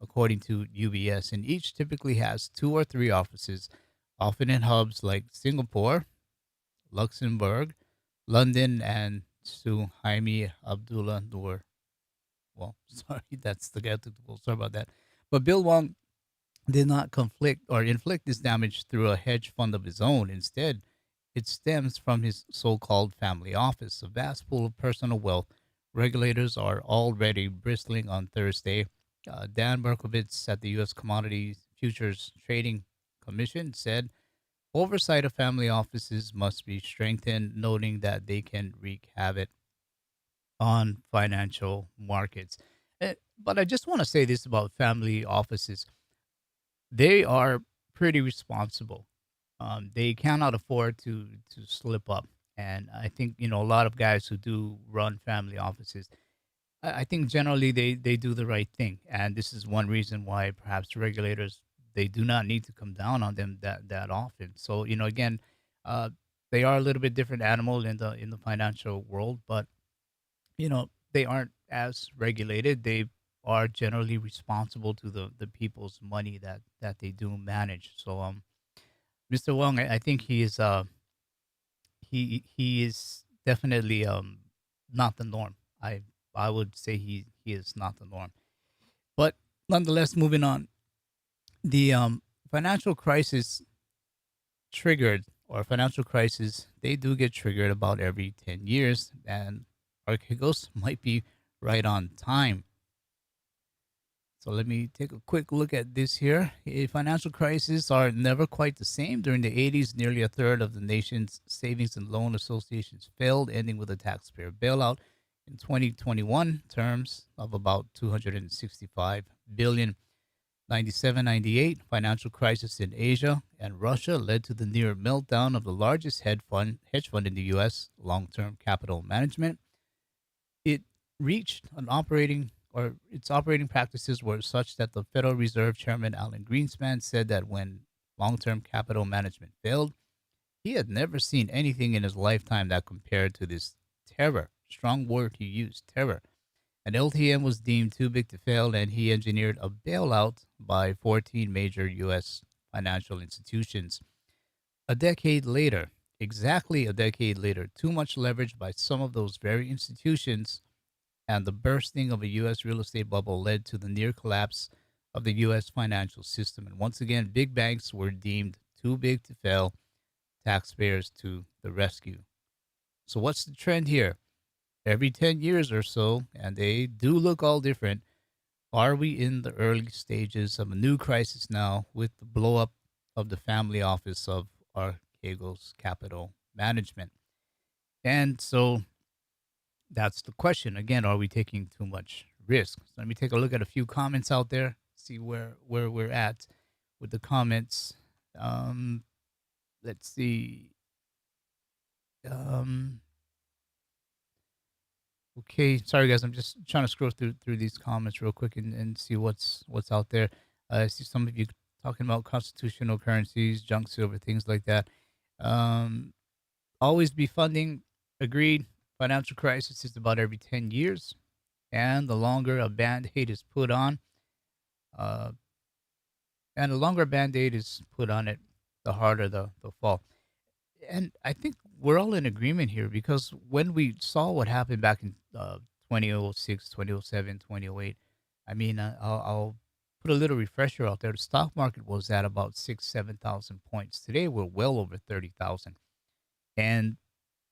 according to UBS, and each typically has 2 or 3 offices, often in hubs like Singapore, Luxembourg, London, and Suhaimi Abdullah Noor. Well, sorry, that's the guy who took the bull. Sorry about that. But Bill Wong did not inflict this damage through a hedge fund of his own. Instead, it stems from his so-called family office, a vast pool of personal wealth. Regulators are already bristling on Thursday. Dan Berkowitz at the U.S. Commodity Futures Trading Commission said oversight of family offices must be strengthened, noting that they can wreak havoc on financial markets. But I just want to say this about family offices. They are pretty responsible. They cannot afford to slip up. And I think, a lot of guys who do run family offices, I think generally they do the right thing. And this is one reason why perhaps regulators, they do not need to come down on them that often. So, again, they are a little bit different animal in the financial world, but they aren't as regulated. They are generally responsible to the people's money that they do manage. So, Mr. Wong, I think he is he is definitely not the norm. I would say he is not the norm. But nonetheless, moving on, the financial crisis financial crisis, they do get triggered about every 10 years, and Archegos might be right on time. So let me take a quick look at this here. Financial crises are never quite the same. During the 80s, nearly a third of the nation's savings and loan associations failed, ending with a taxpayer bailout. In 2021 terms of about 265 billion. 97-98 financial crisis in Asia and Russia led to the near meltdown of the largest hedge fund in the U.S., Long-Term Capital Management. It reached its operating practices were such that the Federal Reserve Chairman Alan Greenspan said that when Long-Term Capital Management failed, he had never seen anything in his lifetime that compared to this terror. Strong word he used, terror. And LTM was deemed too big to fail, and he engineered a bailout by 14 major U.S. financial institutions. Exactly a decade later, too much leverage by some of those very institutions and the bursting of a U.S. real estate bubble led to the near collapse of the U.S. financial system. And once again, big banks were deemed too big to fail, taxpayers to the rescue. So what's the trend here? every 10 years or so, and they do look all different. Are we in the early stages of a new crisis now with the blow up of the family office of Archegos Capital Management? And so that's the question. Again, are we taking too much risk? So let me take a look at a few comments out there, see where we're at with the comments. Um, let's see. Um, okay, sorry guys, I'm just trying to scroll through these comments real quick and see what's out there. I see some of you talking about constitutional currencies, junk silver, things like that. Um, always be funding. Agreed. Financial crisis is about every 10 years. And the longer a band-aid is put on, uh, and the longer a band-aid is put on it, the harder the fall. And I think we're all in agreement here because when we saw what happened back in 2006, 2007, 2008, I mean, I'll put a little refresher out there. The stock market was at about 7,000 points. Today, we're well over 30,000. And,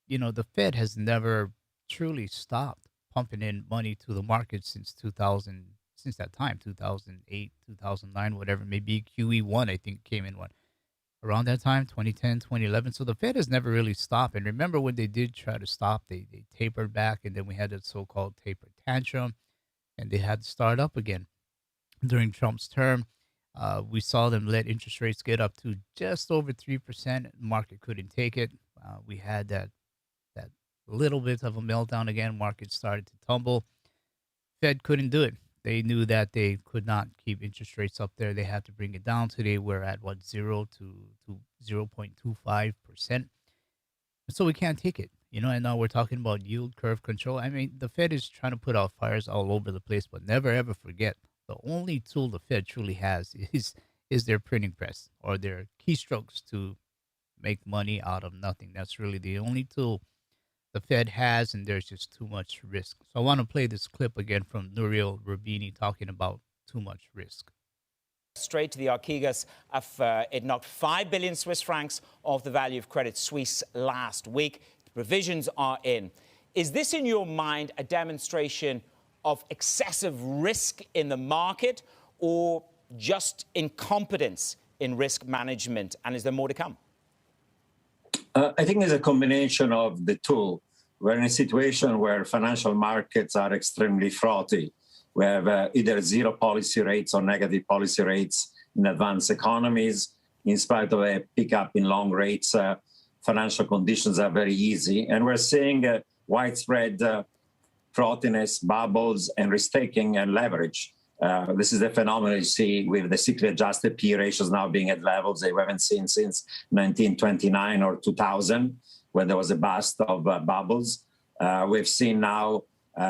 the Fed has never truly stopped pumping in money to the market since 2000, since that time, 2008, 2009, whatever it may be. QE1, I think, came in around that time, 2010, 2011. So the Fed has never really stopped. And remember when they did try to stop, they tapered back, and then we had that so-called taper tantrum, and they had to start up again. During Trump's term, we saw them let interest rates get up to just over 3%. The market couldn't take it. We had that little bit of a meltdown again. Market started to tumble. Fed couldn't do it. They knew that they could not keep interest rates up there. They had to bring it down. Today we're at 0 to 0.25%. So we can't take it, and now we're talking about yield curve control. I mean, the Fed is trying to put out fires all over the place, but never ever forget the only tool the Fed truly has is their printing press or their keystrokes to make money out of nothing. That's really the only tool the Fed has, and there's just too much risk. So I want to play this clip again from Nouriel Roubini talking about too much risk. Straight to the Archegos. It knocked 5 billion Swiss francs off the value of Credit Suisse last week. The provisions are in. Is this, in your mind, a demonstration of excessive risk in the market or just incompetence in risk management? And is there more to come? I think it's a combination of the two. We're in a situation where financial markets are extremely frothy. We have either zero policy rates or negative policy rates in advanced economies. In spite of a pickup in long rates, financial conditions are very easy. And we're seeing widespread frothiness, bubbles, and risk-taking and leverage. This is the phenomenon you see with the cyclically adjusted P ratios now being at levels they haven't seen since 1929 or 2000, when there was a bust of bubbles. We've seen now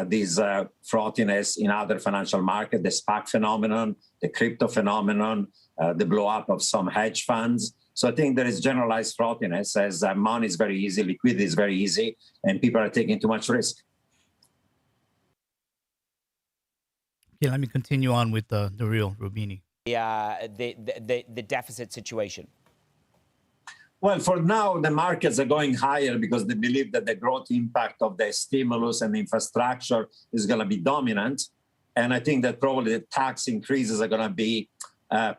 this frothiness in other financial markets, the SPAC phenomenon, the crypto phenomenon, the blow-up of some hedge funds. So I think there is generalized frothiness as money is very easy, liquidity is very easy, and people are taking too much risk. Okay, let me continue on with Nouriel Roubini. The deficit situation. Well, for now, the markets are going higher because they believe that the growth impact of the stimulus and the infrastructure is going to be dominant. And I think that probably the tax increases are going to be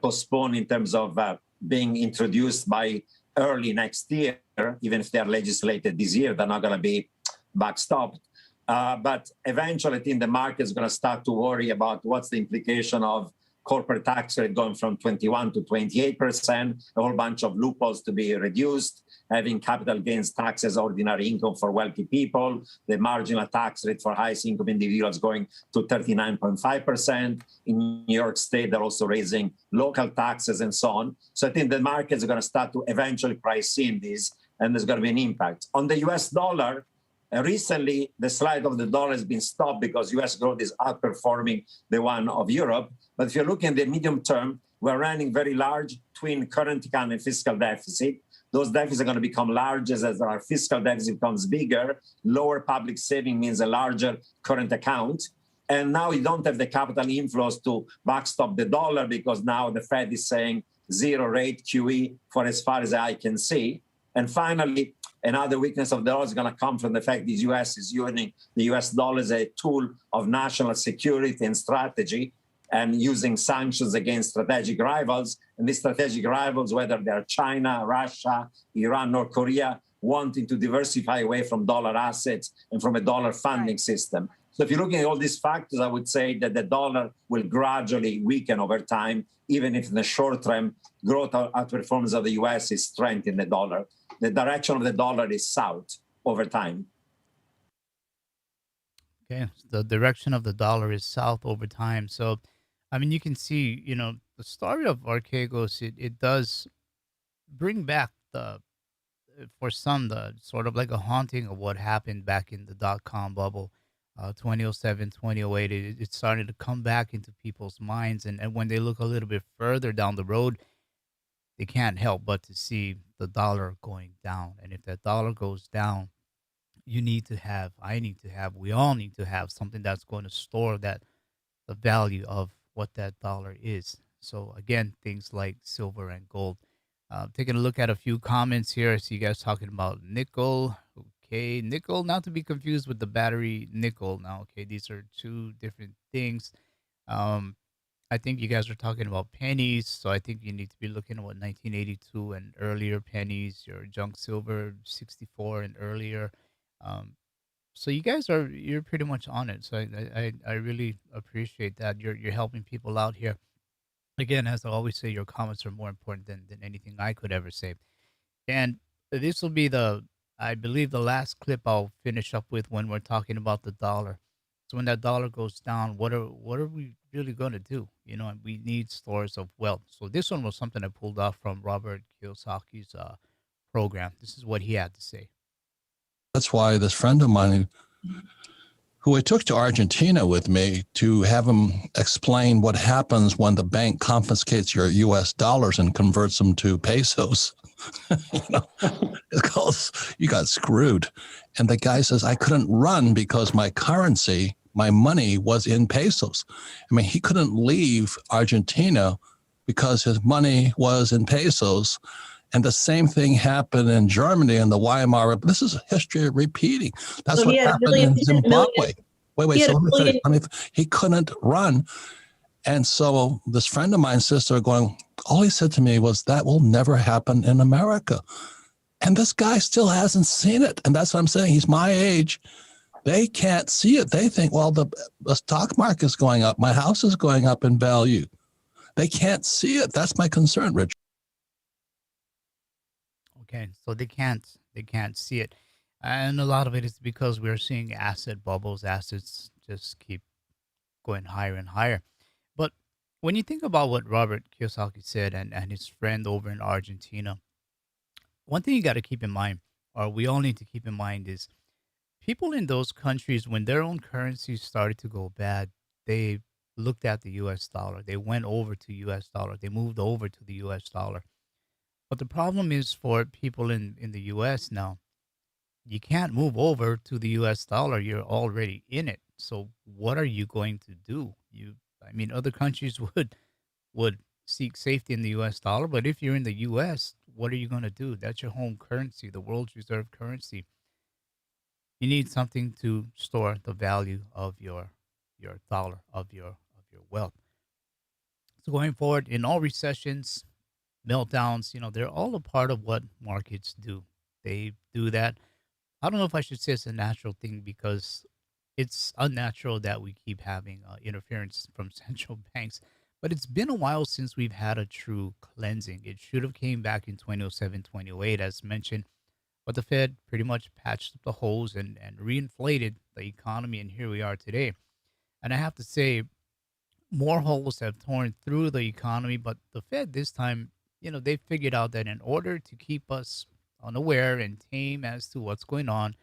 postponed in terms of being introduced by early next year. Even if they are legislated this year, they're not going to be backstopped. But eventually, I think the market is going to start to worry about what's the implication of corporate tax rate going from 21 to 28%, a whole bunch of loopholes to be reduced, having capital gains tax as ordinary income for wealthy people, the marginal tax rate for highest income individuals going to 39.5%. In New York State, they're also raising local taxes and so on. So I think the markets are going to start to eventually price in this, and there's going to be an impact. On the US dollar, recently, the slide of the dollar has been stopped because U.S. growth is outperforming the one of Europe. But if you're looking at the medium term, we're running very large twin current account and fiscal deficit. Those deficits are going to become larger as our fiscal deficit becomes bigger. Lower public saving means a larger current account. And now you don't have the capital inflows to backstop the dollar because now the Fed is saying zero rate QE for as far as I can see. And finally, Another weakness of the dollar is going to come from the fact the U.S. is using the U.S. dollar as a tool of national security and strategy, and using sanctions against strategic rivals. And these strategic rivals, whether they're China, Russia, Iran, North Korea, wanting to diversify away from dollar assets and from a dollar funding system. So if you're looking at all these factors, I would say that the dollar will gradually weaken over time, even if in the short term, growth outperformance of the U.S. is strength in the dollar. The direction of the dollar is south over time. Okay, the direction of the dollar is south over time. So, I mean, you can see, the story of Archegos, it does bring back for some, the sort of like a haunting of what happened back in the dot-com bubble, 2007, 2008. It started to come back into people's minds. And when they look a little bit further down the road, they can't help but to see the dollar going down. And if that dollar goes down, we all need to have something that's going to store the value of what that dollar is. So again, things like silver and gold. Taking a look at a few comments here. I see you guys talking about nickel. Okay, nickel, not to be confused with the battery nickel. Now, okay, these are two different things. I think you guys are talking about pennies, so I think you need to be looking at what 1982 and earlier pennies, your junk silver 64 and earlier. So you're pretty much on it. So I really appreciate that. You're helping people out here. Again, as I always say, your comments are more important than anything I could ever say. And this will be I believe, the last clip I'll finish up with when we're talking about the dollar. So when that dollar goes down, what are we really going to do? We need stores of wealth. So this one was something I pulled off from Robert Kiyosaki's program. This is what he had to say. That's why this friend of mine, who I took to Argentina with me to have him explain what happens when the bank confiscates your U.S. dollars and converts them to pesos. Because you got screwed. And the guy says, I couldn't run because my money was in pesos. I mean, he couldn't leave Argentina because his money was in pesos. And the same thing happened in Germany and the Weimar. This is history repeating. That's what happened in Zimbabwe. Wait. So let me finish. He couldn't run. And so this friend of mine, sister, all he said to me was, that will never happen in America. And this guy still hasn't seen it. And that's what I'm saying. He's my age. They can't see it. They think, well, the stock market is going up. My house is going up in value. They can't see it. That's my concern, Richard. Okay, so they can't see it, and a lot of it is because we're seeing asset bubbles. Assets just keep going higher and higher. But when you think about what Robert Kiyosaki said and his friend over in Argentina, one thing you got to keep in mind, or we all need to keep in mind, is people in those countries, when their own currencies started to go bad, they looked at the U.S. dollar. They went over to U.S. dollar. They moved over to the U.S. dollar. But the problem is for people in the U.S. now, you can't move over to the U.S. dollar. You're already in it. So what are you going to do? Other countries would seek safety in the U.S. dollar, but if you're in the U.S., what are you going to do? That's your home currency, the world's reserve currency. You need something to store the value of your dollar, of your wealth. So going forward, in all recessions, meltdowns, they're all a part of what markets do. They do that. I don't know if I should say it's a natural thing, because it's unnatural that we keep having interference from central banks. But it's been a while since we've had a true cleansing. It should have came back in 2007, 2008, as mentioned. But the Fed pretty much patched up the holes and reinflated the economy, and here we are today. And I have to say, more holes have torn through the economy, but the Fed this time, they figured out that in order to keep us unaware and tame as to what's going on,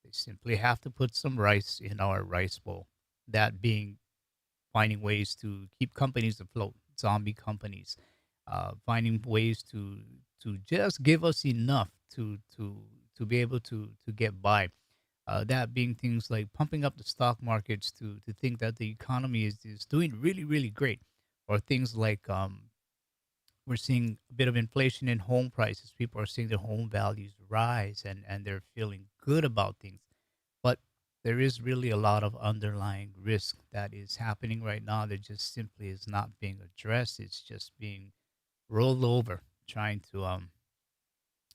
they simply have to put some rice in our rice bowl. That being finding ways to keep companies afloat, zombie companies, finding ways to just give us enough to be able to get by. That being things like pumping up the stock markets to think that the economy is doing really, really great, or things like We're seeing a bit of inflation in home prices. People are seeing their home values rise, and they're feeling good about things. But there is really a lot of underlying risk that is happening right now that just simply is not being addressed. It's just being rolled over, trying to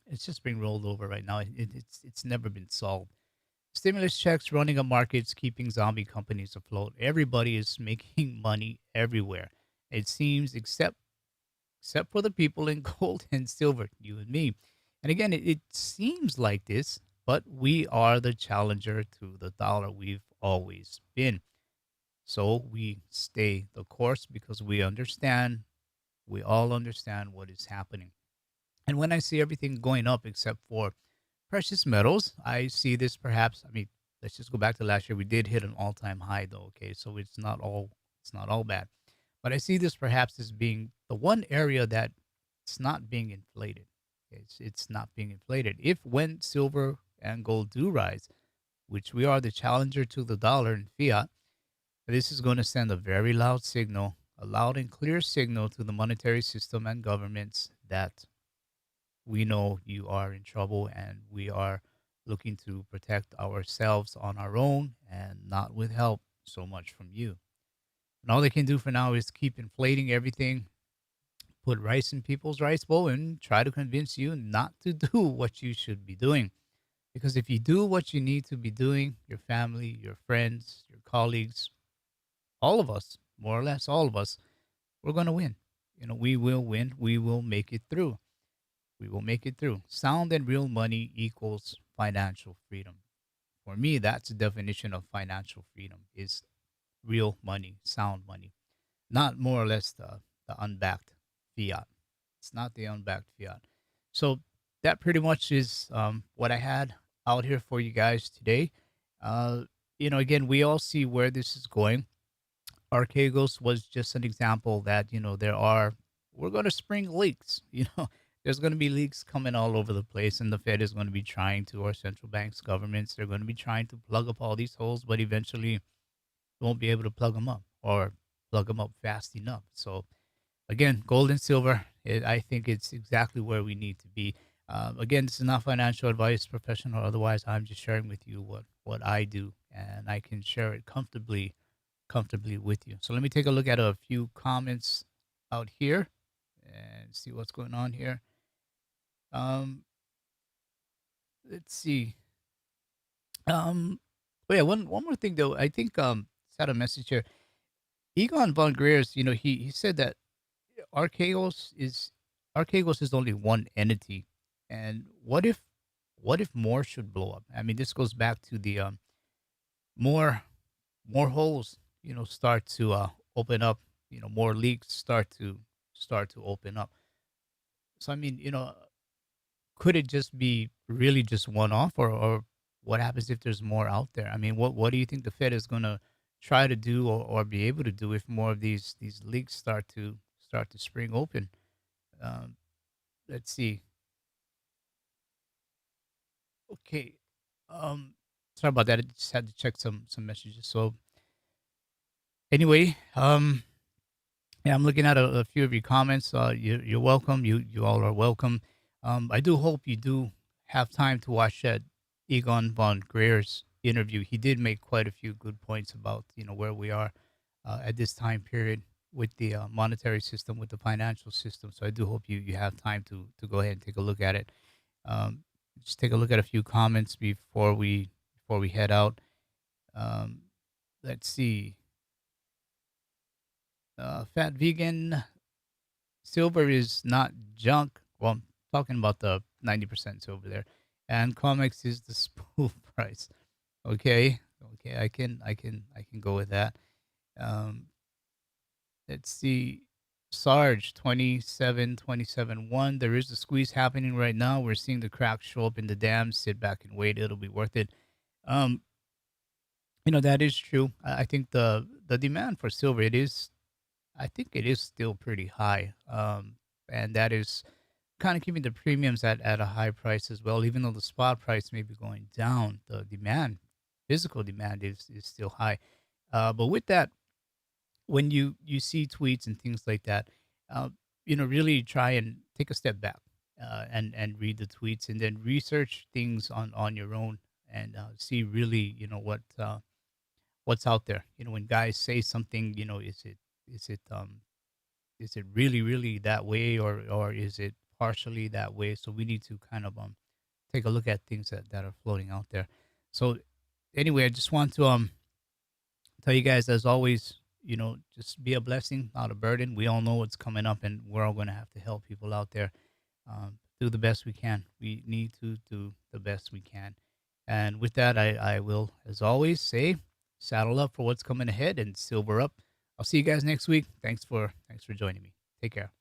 it's just being rolled over right now. It's never been solved. Stimulus checks running up markets, keeping zombie companies afloat. Everybody is making money everywhere. It seems, except for the people in gold and silver, you and me. And again, it seems like this, but we are the challenger to the dollar. We've always been. So we stay the course because we understand, we all understand what is happening. And when I see everything going up except for precious metals, I see this perhaps, I mean, let's just go back to last year. We did hit an all-time high though, okay? So it's not all bad. But I see this perhaps as being the one area that it's not being inflated. It's not being inflated. If when silver and gold do rise, which we are the challenger to the dollar in fiat, this is going to send a very loud signal, a loud and clear signal to the monetary system and governments that we know you are in trouble and we are looking to protect ourselves on our own and not with help so much from you. And all they can do for now is keep inflating everything, put rice in people's rice bowl, and try to convince you not to do what you should be doing. Because if you do what you need to be doing, your family, your friends, your colleagues, all of us, more or less all of us, we're going to win. We will win. We will make it through. We will make it through. Sound and real money equals financial freedom. For me, that's the definition of financial freedom is real money, sound money, not more or less the unbacked fiat. It's not the unbacked fiat. So that pretty much is what I had out here for you guys today. Again, we all see where this is going. Archegos was just an example that, we're going to spring leaks, there's going to be leaks coming all over the place, and the Fed is going to be trying to, or central banks, governments, they're going to be trying to plug up all these holes, but eventually won't be able to plug them up or plug them up fast enough. So again, gold and silver, I think it's exactly where we need to be. Again, this is not financial advice, professional or otherwise. I'm just sharing with you what I do, and I can share it comfortably with you. So let me take a look at a few comments out here and see what's going on here. Let's see. Oh yeah, one more thing though. I think it's had a message here. Egon von Greyerz, he said that Archegos is Archegos is only one entity, and what if more should blow up? I mean, this goes back to the more more holes, start to open up, more leaks start to open up. So I mean, could it just be really just one off, or what happens if there's more out there? I mean, what do you think the Fed is going to try to do, or be able to do if more of these leaks start to spring open? Um, let's see. Okay. Um, Sorry about that. I just had to check some messages. So anyway, yeah, I'm looking at a few of your comments. You're welcome. You all are welcome. I do hope you do have time to watch that Egon von Greyerz interview. He did make quite a few good points about where we are at this time period with the monetary system, with the financial system. So I do hope you have time to go ahead and take a look at it. Um, just take a look at a few comments before we head out. Um, let's see. Fat vegan silver is not junk. Well, I'm talking about the 90% silver there, and comics is the spoof price. Okay, okay, I can go with that. Um, let's see. Sarge 27 1. There is a squeeze happening right now. We're seeing the cracks show up in the dam. Sit back and wait. It'll be worth it. Um, that is true. I think the demand for silver, I think it is still pretty high. And that is kind of keeping the premiums at a high price as well. Even though the spot price may be going down, the demand, physical demand is still high. But with that, when you see tweets and things like that, uh, really try and take a step back, and read the tweets, and then research things on your own, and see really, what's out there. When guys say something, is it really really that way, or is it partially that way? So we need to kind of take a look at things that are floating out there. So anyway, I just want to tell you guys, as always, just be a blessing, not a burden. We all know what's coming up, and we're all going to have to help people out there. Do the best we can. We need to do the best we can. And with that, I will, as always, say, saddle up for what's coming ahead and silver up. I'll see you guys next week. Thanks for joining me. Take care.